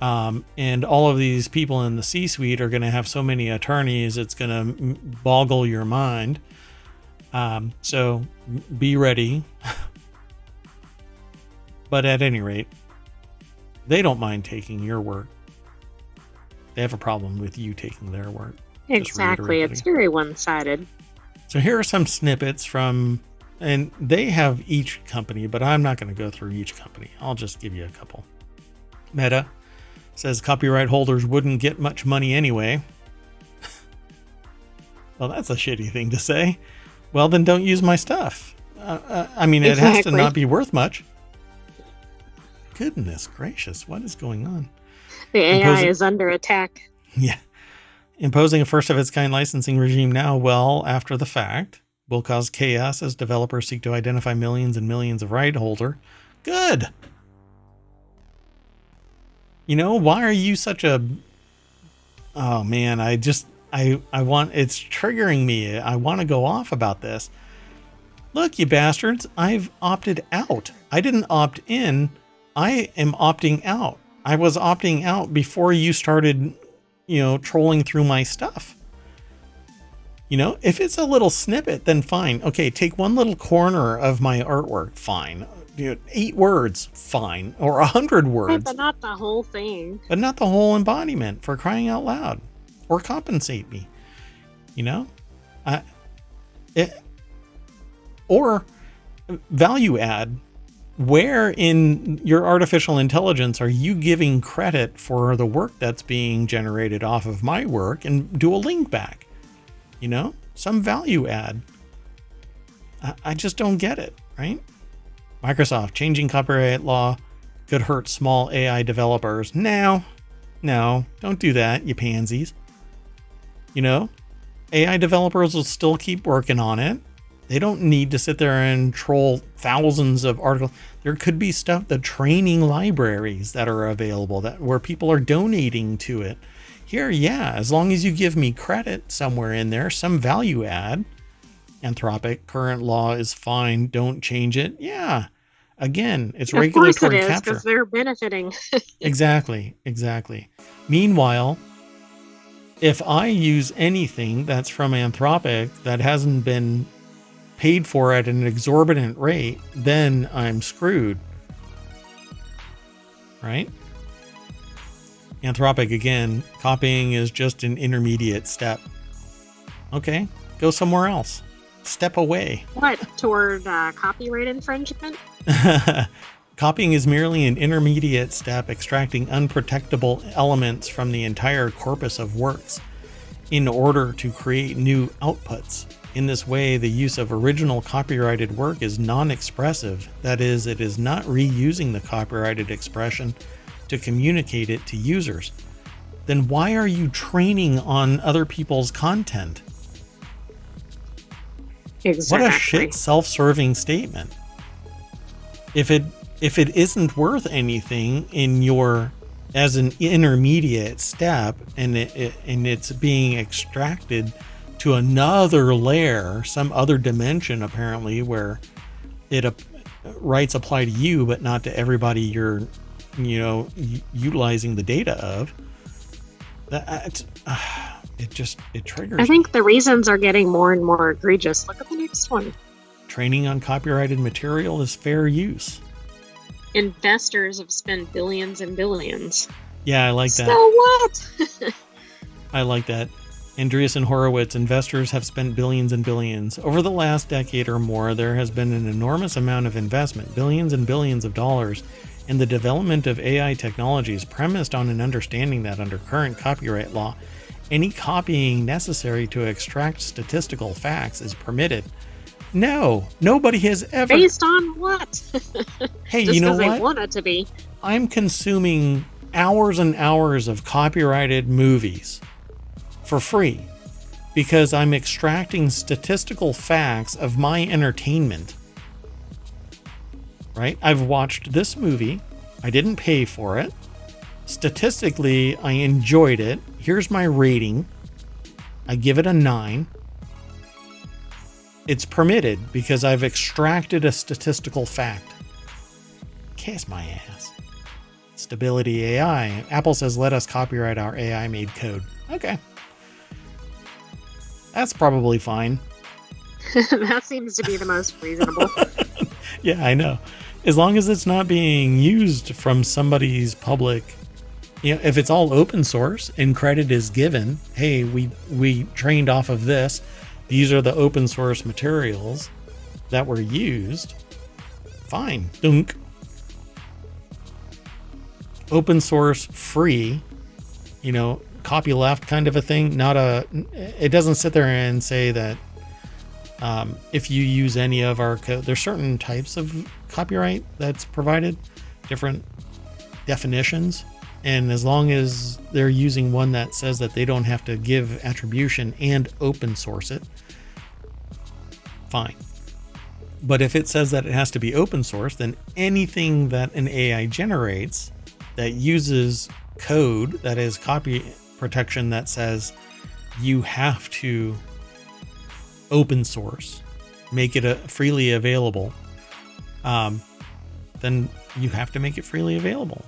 And all of these people in the C-suite are going to have so many attorneys, it's going to boggle your mind. So be ready. But at any rate, they don't mind taking your work. They have a problem with you taking their work. Exactly. It's very one-sided. So here are some snippets from, and they have each company, but I'm not going to go through each company. I'll just give you a couple. Meta says copyright holders wouldn't get much money anyway. Well, that's a shitty thing to say. Well, then don't use my stuff. It has to not be worth much. Goodness gracious, what is going on? The AI is under attack. Yeah. Imposing a first-of-its-kind licensing regime now, well after the fact, will cause chaos as developers seek to identify millions and millions of right holder. Good. Why are you such a... Oh, man, I want... It's triggering me. I want to go off about this. Look, you bastards, I've opted out. I didn't opt in. I am opting out. I was opting out before you started... trolling through my stuff. If it's a little snippet, then fine. Okay, take one little corner of my artwork, fine. 8 words, fine. Or 100 words. But not the whole thing. But not the whole embodiment, for crying out loud. Or compensate me. Or value add. Where in your artificial intelligence are you giving credit for the work that's being generated off of my work, and do a link back? Some value add. I just don't get it, right? Microsoft changing copyright law could hurt small AI developers. No, don't do that, you pansies. AI developers will still keep working on it. They don't need to sit there and troll thousands of articles. There could be stuff, the training libraries that are available where people are donating to it. Here, yeah, as long as you give me credit somewhere in there, some value add. Anthropic, current law is fine. Don't change it. Yeah. Again, it's regulatory capture. Of course it is, because they're benefiting. Exactly. Meanwhile, if I use anything that's from Anthropic that hasn't been paid for at an exorbitant rate, then I'm screwed. Right? Anthropic, again, copying is just an intermediate step. Okay, go somewhere else. Step away. What? Toward copyright infringement? Copying is merely an intermediate step extracting unprotectable elements from the entire corpus of works in order to create new outputs. In this way, the use of original copyrighted work is non-expressive. That is, it is not reusing the copyrighted expression to communicate it to users. Then why are you training on other people's content? Exactly. What a shit self-serving statement. If it isn't worth anything in your as an intermediate step and it's being extracted to another layer, some other dimension apparently, where rights apply to you but not to everybody you're utilizing the data of, that it triggers. I think the reasons are getting more and more egregious. Look at the next one. Training on copyrighted material is fair use. Investors have spent billions and billions. Yeah, I like that. So what? I like that. Andreessen Horowitz, investors have spent billions and billions. Over the last decade or more, there has been an enormous amount of investment, billions and billions of dollars, in the development of AI technologies premised on an understanding that under current copyright law, any copying necessary to extract statistical facts is permitted. No, nobody has ever. Based on what? Hey, just you know because what? they want it to be. I'm consuming hours and hours of copyrighted movies for free because I'm extracting statistical facts of my entertainment. Right? I've watched this movie. I didn't pay for it. Statistically, I enjoyed it. Here's my rating. I give it a 9. It's permitted because I've extracted a statistical fact. Kiss my ass. Stability AI. Apple says, let us copyright our AI made code. Okay. That's probably fine. That seems to be the most reasonable. Yeah, I know. As long as it's not being used from somebody's public, if it's all open source and credit is given, hey, we trained off of this. These are the open source materials that were used. Fine. Dunk. Open source, free, copyleft kind of a thing. It doesn't sit there and say that if you use any of our code, there's certain types of copyright that's provided, different definitions. And as long as they're using one that says that they don't have to give attribution and open source it, fine. But if it says that it has to be open source, then anything that an AI generates that uses code that is copy protection that says you have to open source, make it freely available, then you have to make it freely available.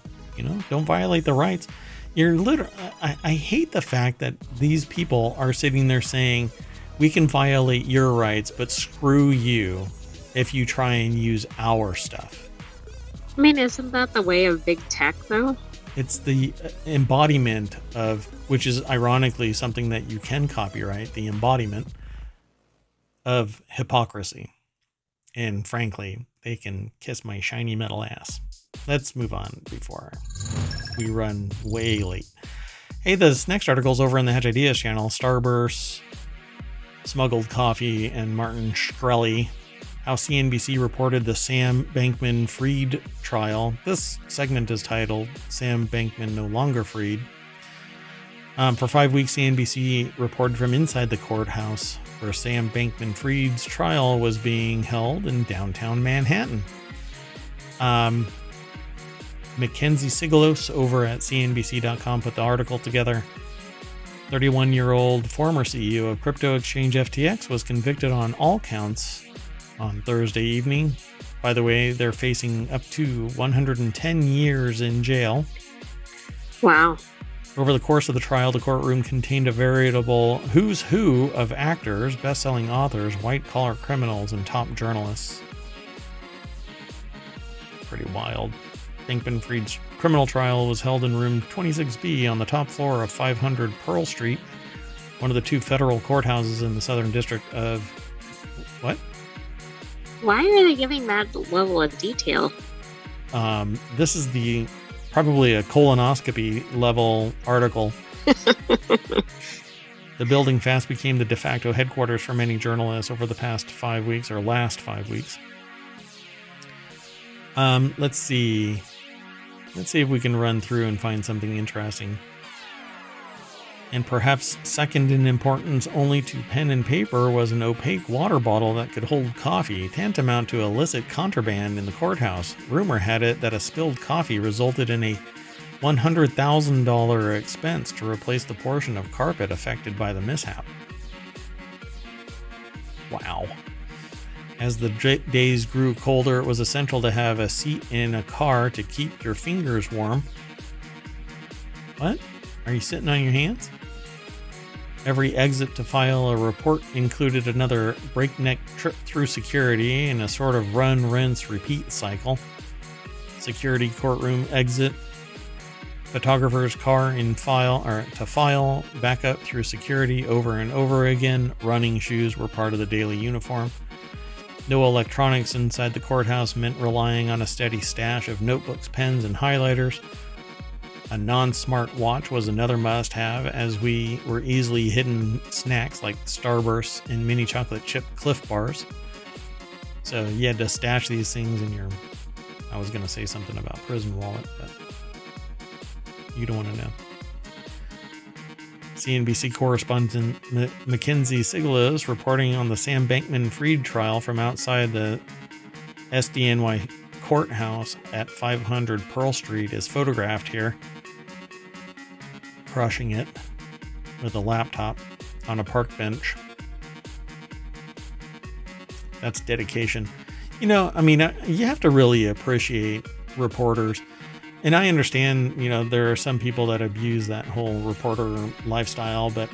Don't violate the rights. You're literally, I hate the fact that these people are sitting there saying we can violate your rights, but screw you if you try and use our stuff. I mean, isn't that the way of big tech, though? It's the embodiment of, which is ironically something that you can copyright, the embodiment of hypocrisy. And frankly, they can kiss my shiny metal ass. Let's move on before we run way late. Hey, this next article is over on the Hedge Ideas channel. Starburst, Smuggled Coffee, and Martin Shkreli. How CNBC reported the Sam Bankman-Fried trial. This segment is titled Sam Bankman-NoLongerFried. For 5 weeks, CNBC reported from inside the courthouse where Sam Bankman-Fried's trial was being held in downtown Manhattan. Mackenzie Sigalos over at CNBC.com put the article together. 31-year-old former CEO of crypto exchange FTX was convicted on all counts on Thursday evening. By the way, they're facing up to 110 years in jail. Wow. Over the course of the trial, the courtroom contained a veritable who's who of actors, best-selling authors, white-collar criminals, and top journalists. Pretty wild. Bankman-Fried's criminal trial was held in room 26B on the top floor of 500 Pearl Street, one of the 2 federal courthouses in the Southern District of... What? Why are they giving that level of detail? This is probably a colonoscopy level article. The building fast became the de facto headquarters for many journalists over the past 5 weeks, or last 5 weeks. Let's see. Let's see if we can run through and find something interesting. And perhaps second in importance only to pen and paper was an opaque water bottle that could hold coffee, tantamount to illicit contraband in the courthouse. Rumor had it that a spilled coffee resulted in a $100,000 expense to replace the portion of carpet affected by the mishap. Wow. As the days grew colder, it was essential to have a seat in a car to keep your fingers warm. What? Are you sitting on your hands? Every exit to file a report included another breakneck trip through security and a sort of run, rinse, repeat cycle. Security courtroom exit, photographer's car to file, back up through security over and over again. Running shoes were part of the daily uniform. No electronics inside the courthouse meant relying on a steady stash of notebooks, pens, and highlighters. A non-smart watch was another must-have, as we were easily hidden snacks like Starbursts and mini chocolate chip Cliff Bars. So you had to stash these things in your... I was going to say something about prison wallet, but you don't want to know. CNBC correspondent Mackenzie Siglos reporting on the Sam Bankman-Fried trial from outside the SDNY courthouse at 500 Pearl Street is photographed here, crushing it with a laptop on a park bench. That's dedication. You know, I mean, you have to really appreciate reporters. And I understand, you know, there are some people that abuse that whole reporter lifestyle, but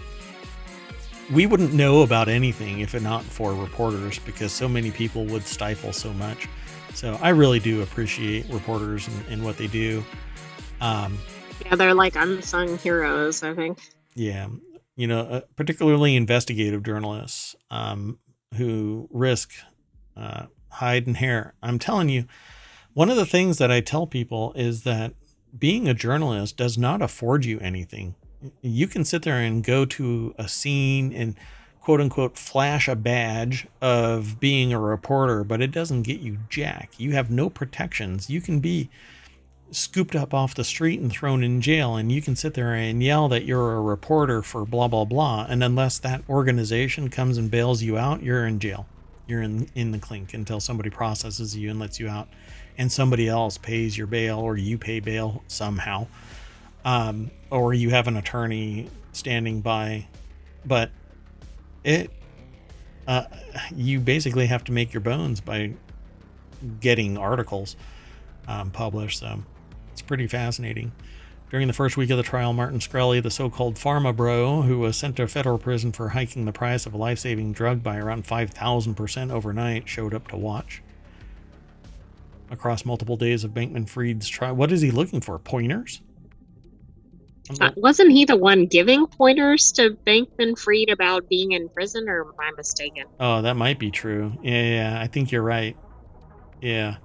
we wouldn't know about anything if it not for reporters, because so many people would stifle so much. So I really do appreciate reporters and what they do. Yeah, they're like unsung heroes, I think. Yeah. You know, particularly investigative journalists who risk hide and hair. I'm telling you, one of the things that I tell people is that being a journalist does not afford you anything. You can sit there and go to a scene and quote unquote flash a badge of being a reporter, but it doesn't get you jack. You have no protections. You can be scooped up off the street and thrown in jail, and you can sit there and yell that you're a reporter for blah, blah, blah. And unless that organization comes and bails you out, you're in jail. You're in the clink until somebody processes you and lets you out, and somebody else pays your bail, or you pay bail somehow, or you have an attorney standing by. But you basically have to make your bones by getting articles published. So it's pretty fascinating. During the first week of the trial, Martin Shkreli, the so-called pharma bro, who was sent to federal prison for hiking the price of a life-saving drug by around 5,000% overnight, showed up to watch. Across multiple days of Bankman-Fried's trial. What is he looking for? Pointers? Wasn't he the one giving pointers to Bankman-Fried about being in prison, or am I mistaken? Oh, that might be true. Yeah, I think you're right. Yeah.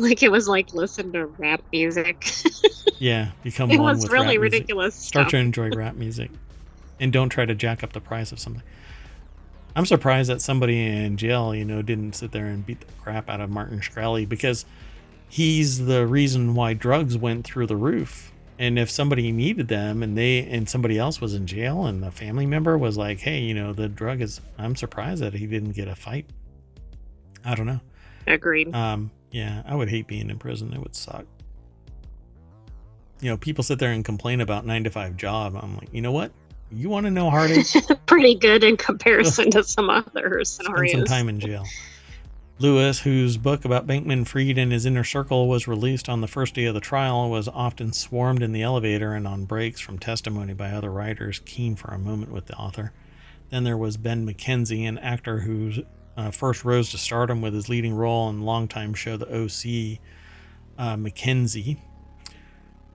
Like, it was like, listen to rap music. Yeah, become It one was with really rap music. ridiculous Start stuff. to enjoy rap music. And don't try to jack up the price of something. I'm surprised that somebody in jail, you know, didn't sit there and beat the crap out of Martin Shkreli, because he's the reason why drugs went through the roof. And if somebody needed them and somebody else was in jail and the family member was like, hey, you know, the drug is, I'm surprised that he didn't get a fight. I don't know. Agreed. Yeah, I would hate being in prison. It would suck. You know, people sit there and complain about 9-to-5 job. I'm like, you know what? You want to know heartache? Pretty good in comparison to some other scenarios. Spend some time in jail. Lewis, whose book about Bankman-Fried and his inner circle was released on the first day of the trial, was often swarmed in the elevator and on breaks from testimony by other writers keen for a moment with the author. Then there was Ben McKenzie, an actor who first rose to stardom with his leading role in longtime show The O.C. McKenzie,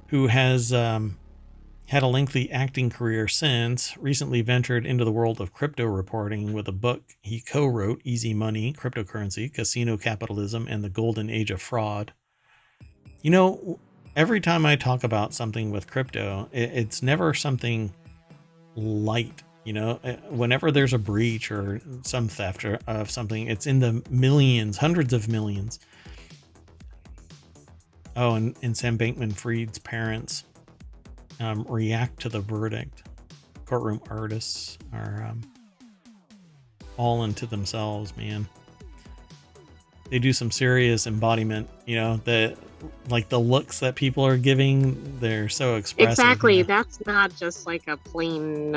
who has had a lengthy acting career since, recently ventured into the world of crypto reporting with a book he co-wrote, Easy Money, Cryptocurrency, Casino Capitalism, and the Golden Age of Fraud. You know, every time I talk about something with crypto, it's never something light. You know, whenever there's a breach or some theft or of something, it's in the millions, hundreds of millions. Oh, and Sam Bankman-Fried's parents react to the verdict. Courtroom artists are all into themselves, man. They do some serious embodiment, you know, the looks that people are giving, they're so expressive. Exactly. You know? That's not just like a plain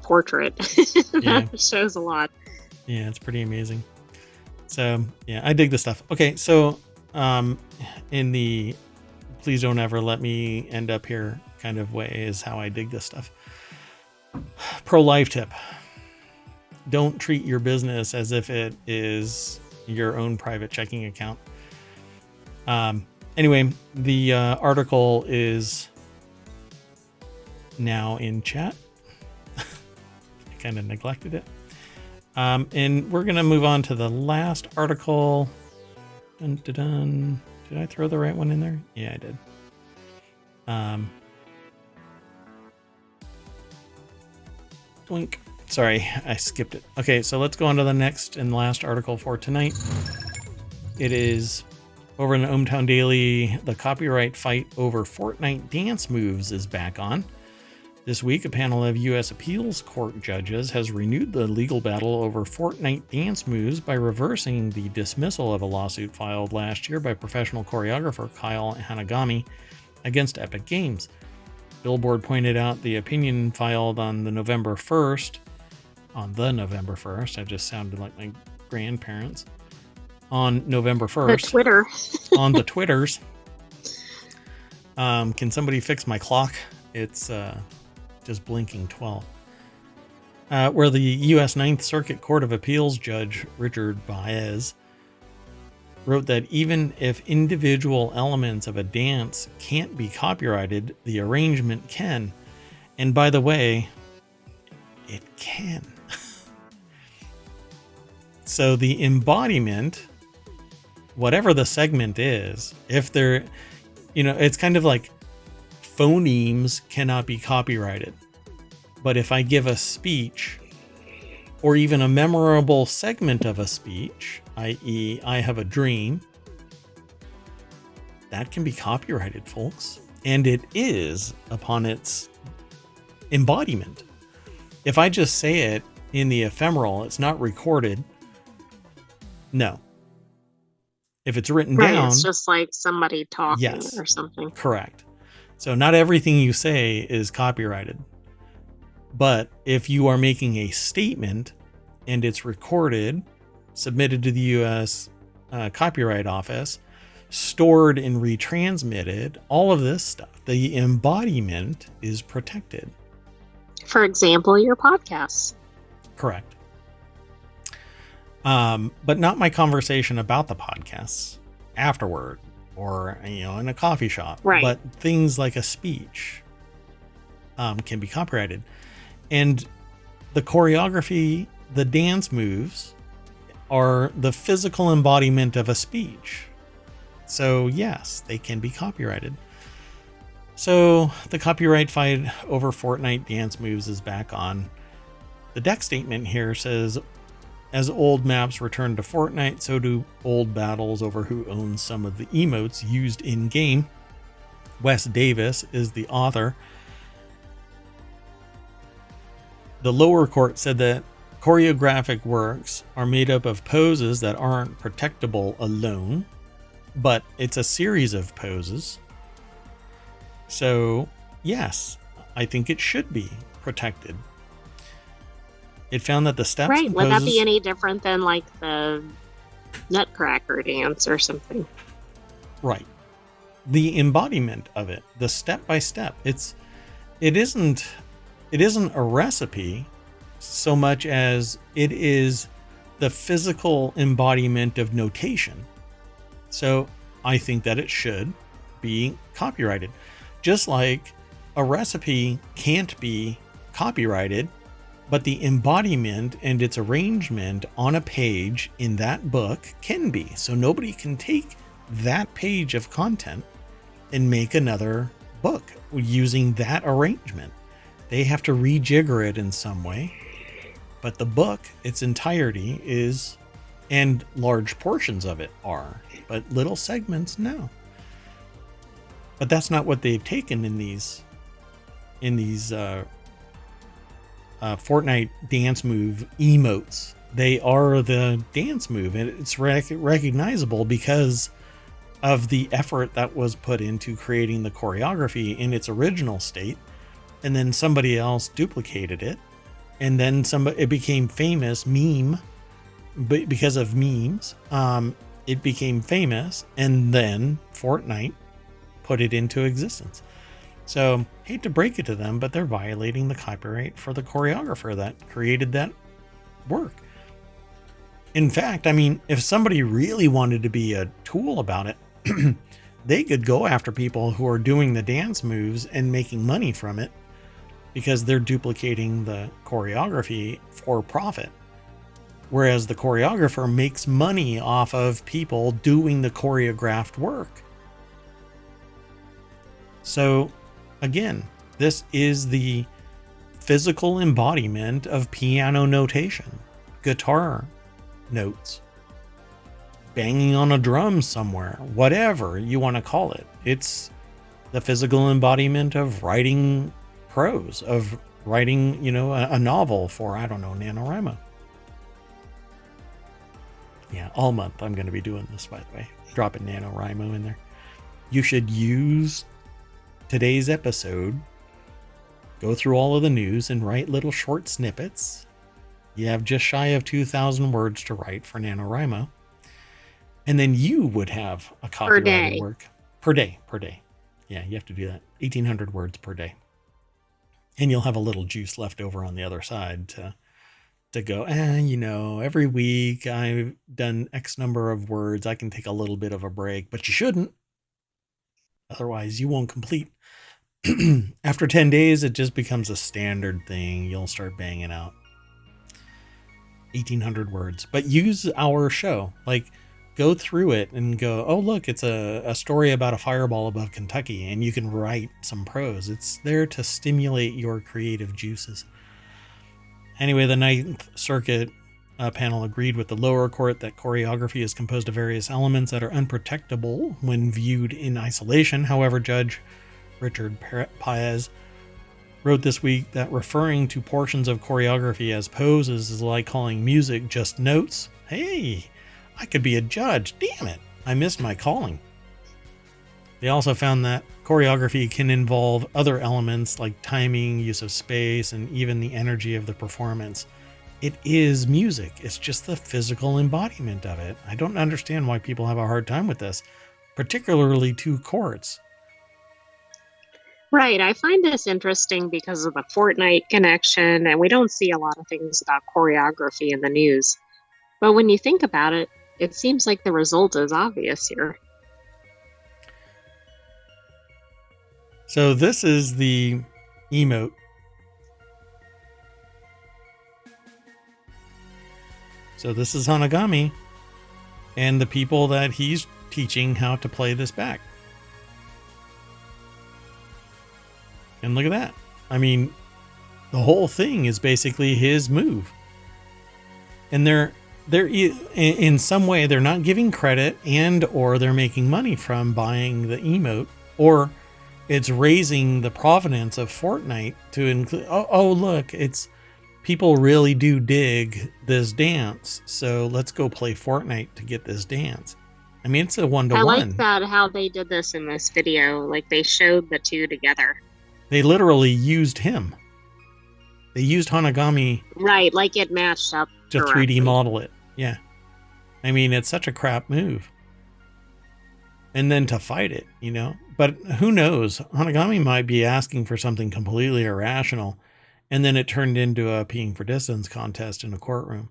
portrait. Yeah. That shows a lot. Yeah, it's pretty amazing. So yeah, I dig this stuff. Okay, so in the please don't ever let me end up here kind of way is how I dig this stuff. Pro-life tip. Don't treat your business as if it is your own private checking account. Anyway, the article is now in chat. I kind of neglected it. And we're going to move on to the last article. Dun, dun, dun. Did I throw the right one in there? Yeah, I did. Doink. Sorry, I skipped it. Okay, so let's go on to the next and last article for tonight. It is over in the ohmTown Daily. The copyright fight over Fortnite dance moves is back on. This week, a panel of U.S. appeals court judges has renewed the legal battle over Fortnite dance moves by reversing the dismissal of a lawsuit filed last year by professional choreographer Kyle Hanagami against Epic Games. Billboard pointed out the opinion filed on the November 1st. I just sounded like my grandparents. On November 1st. The Twitter. On the Twitters. Can somebody fix my clock? It's just blinking 12. Where the U.S. Ninth Circuit Court of Appeals Judge Richard Baez wrote that even if individual elements of a dance can't be copyrighted, the arrangement can. And by the way, it can. So the embodiment, whatever the segment is, if they're, it's kind of like phonemes cannot be copyrighted. But if I give a speech or even a memorable segment of a speech, i.e. I have a dream, that can be copyrighted, folks. And it is upon its embodiment. If I just say it in the ephemeral, it's not recorded. No. If it's written down, it's just like somebody talking yes, or something. Correct. So not everything you say is copyrighted. But if you are making a statement and it's recorded, submitted to the U.S. Copyright Office, stored and retransmitted, all of this stuff, the embodiment is protected. For example, your podcasts. Correct. But not my conversation about the podcasts afterward or, in a coffee shop. Right. But things like a speech can be copyrighted. And the choreography, the dance moves are the physical embodiment of a speech. So yes, they can be copyrighted. So the copyright fight over Fortnite dance moves is back on. The deck statement here says, as old maps return to Fortnite, so do old battles over who owns some of the emotes used in-game. Wes Davis is the author. The lower court said that choreographic works are made up of poses that aren't protectable alone, but it's a series of poses. So, yes, I think it should be protected. It found that the steps right. and Would poses, that be any different than like the Nutcracker dance or something? Right. The embodiment of it, the step by step. It isn't a recipe so much as it is the physical embodiment of notation. So I think that it should be copyrighted. Just like a recipe can't be copyrighted, but the embodiment and its arrangement on a page in that book can be. So nobody can take that page of content and make another book using that arrangement. They have to rejigger it in some way, but the book, its entirety, is, and large portions of it are, but little segments, no. But that's not what they've taken in these Fortnite dance move emotes. They are the dance move, and it's recognizable because of the effort that was put into creating the choreography in its original state, and then somebody else duplicated it, and then it became famous meme, but because of memes, it became famous, and then Fortnite put it into existence. So, hate to break it to them, but they're violating the copyright for the choreographer that created that work. In fact, I mean, if somebody really wanted to be a tool about it, they could go after people who are doing the dance moves and making money from it because they're duplicating the choreography for profit. Whereas the choreographer makes money off of people doing the choreographed work. So, again, this is the physical embodiment of piano notation, guitar notes, banging on a drum somewhere, whatever you want to call it. It's the physical embodiment of writing prose, of writing, a novel for, I don't know, NaNoWriMo. Yeah, all month I'm going to be doing this, by the way. Dropping NaNoWriMo in there. You should use today's episode, go through all of the news and write little short snippets. You have just shy of 2,000 words to write for NaNoWriMo. And then you would have a copyrighted work per day. Yeah, you have to do that. 1,800 words per day. And you'll have a little juice left over on the other side to go, every week I've done X number of words. I can take a little bit of a break, but you shouldn't. Otherwise, you won't complete. After 10 days, it just becomes a standard thing. You'll start banging out 1,800 words. But use our show. Like, go through it and go, oh, look, it's a story about a fireball above Kentucky, and you can write some prose. It's there to stimulate your creative juices. Anyway, the Ninth Circuit panel agreed with the lower court that choreography is composed of various elements that are unprotectable when viewed in isolation. However, Judge Richard Paez wrote this week that referring to portions of choreography as poses is like calling music just notes. Hey, I could be a judge. Damn it. I missed my calling. They also found that choreography can involve other elements like timing, use of space, and even the energy of the performance. It is music. It's just the physical embodiment of it. I don't understand why people have a hard time with this, particularly two courts. Right. I find this interesting because of the Fortnite connection, and we don't see a lot of things about choreography in the news. But when you think about it, it seems like the result is obvious here. So this is the emote. So this is Hanagami and the people that he's teaching how to play this back. And look at that. I mean, the whole thing is basically his move. And they're in some way they're not giving credit, and or they're making money from buying the emote, or it's raising the provenance of Fortnite to include, oh look, it's people really do dig this dance, so let's go play Fortnite to get this dance. I mean, it's a one-to-one. I like that how they did this in this video. Like, they showed the two together. They literally used him. They used Hanagami. Right, like it matched up to correctly. 3D model it. Yeah. I mean, it's such a crap move. And then to fight it, But who knows? Hanagami might be asking for something completely irrational, and then it turned into a peeing for distance contest in a courtroom.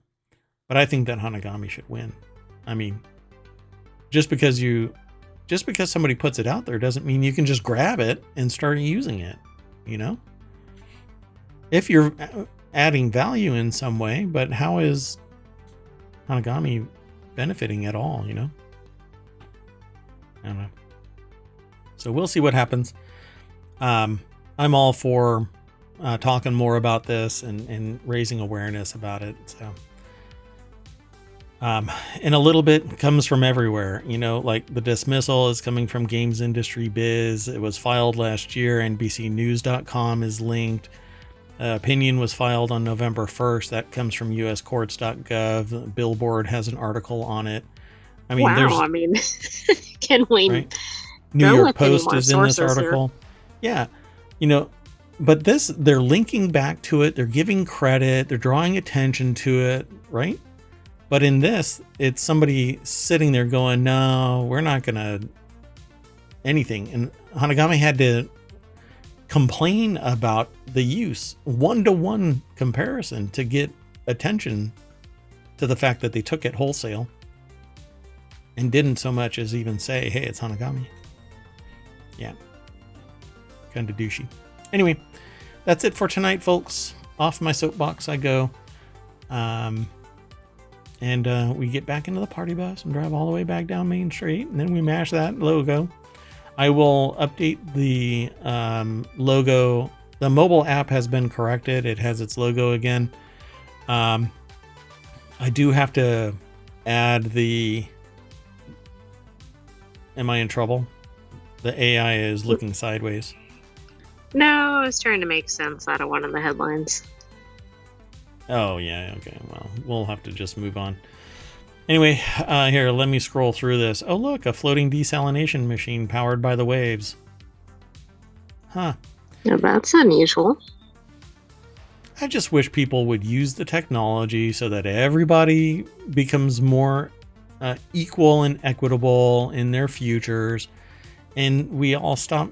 But I think that Hanagami should win. I mean, just because somebody puts it out there doesn't mean you can just grab it and start using it, If you're adding value in some way, but how is Hanagami benefiting at all, I don't know. So we'll see what happens. I'm all for talking more about this and raising awareness about it. So, and a little bit comes from everywhere, like the dismissal is coming from Games Industry Biz. It was filed last year. NBCnews.com is linked. Opinion was filed on November 1st. That comes from uscourts.gov. Billboard has an article on it. I mean, can we right? New go York with any Post more is in this sources article. Yeah. But they're linking back to it. They're giving credit. They're drawing attention to it, right? But in this, it's somebody sitting there going, no, we're not going to anything. And Hanagami had to complain about the use, one-to-one comparison, to get attention to the fact that they took it wholesale and didn't so much as even say, hey, it's Hanagami. Yeah. Kind of douchey. Anyway, that's it for tonight, folks. Off my soapbox I go. And we get back into the party bus and drive all the way back down Main Street. And then we mash that logo. I will update the logo. The mobile app has been corrected. It has its logo again. I do have to add the... Am I in trouble? The AI is looking sideways. No, I was trying to make sense out of one of the headlines. Oh, yeah. Okay. Well, we'll have to just move on. Anyway, here, let me scroll through this. Oh, look, a floating desalination machine powered by the waves. Huh. Now that's unusual. I just wish people would use the technology so that everybody becomes more equal and equitable in their futures. And we all stop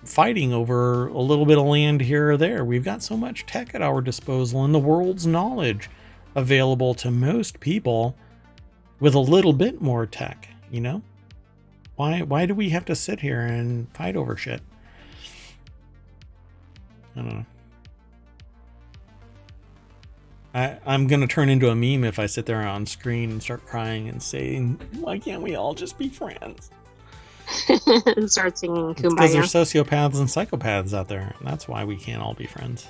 fighting over a little bit of land here or there. We've got so much tech at our disposal and the world's knowledge available to most people with a little bit more tech, Why do we have to sit here and fight over shit? I don't know. I'm going to turn into a meme if I sit there on screen and start crying and saying, why can't we all just be friends? And start singing Kumbaya. Because there's sociopaths and psychopaths out there. And that's why we can't all be friends.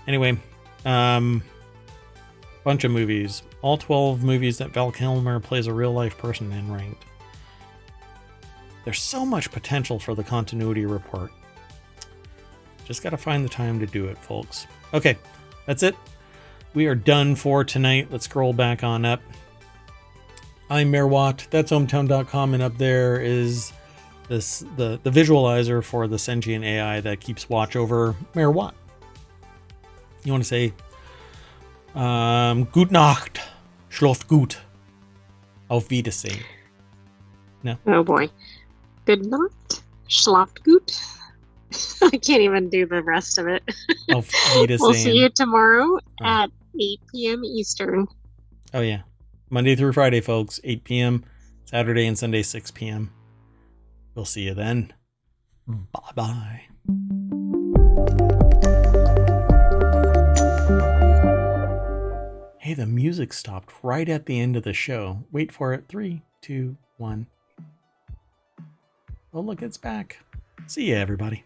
Anyway, bunch of movies. All 12 movies that Val Kilmer plays a real life person in ranked. There's so much potential for the continuity report. Just got to find the time to do it, folks. Okay, that's it. We are done for tonight. Let's scroll back on up. I'm Mayor Watt. That's ohmTown.com, and up there is the visualizer for the sentient AI that keeps watch over Mayor Watt. You want to say, Gute Nacht, schlaft gut, auf Wiedersehen. No? Oh boy. Good night, schlaft gut. I can't even do the rest of it. Auf Wiedersehen. We'll see you tomorrow at 8 p.m. Eastern. Oh, yeah. Monday through Friday, folks, 8 p.m. Saturday and Sunday, 6 p.m. We'll see you then. Bye-bye. Hey, the music stopped right at the end of the show. Wait for it. 3, 2, 1. Oh, look, it's back. See ya, everybody.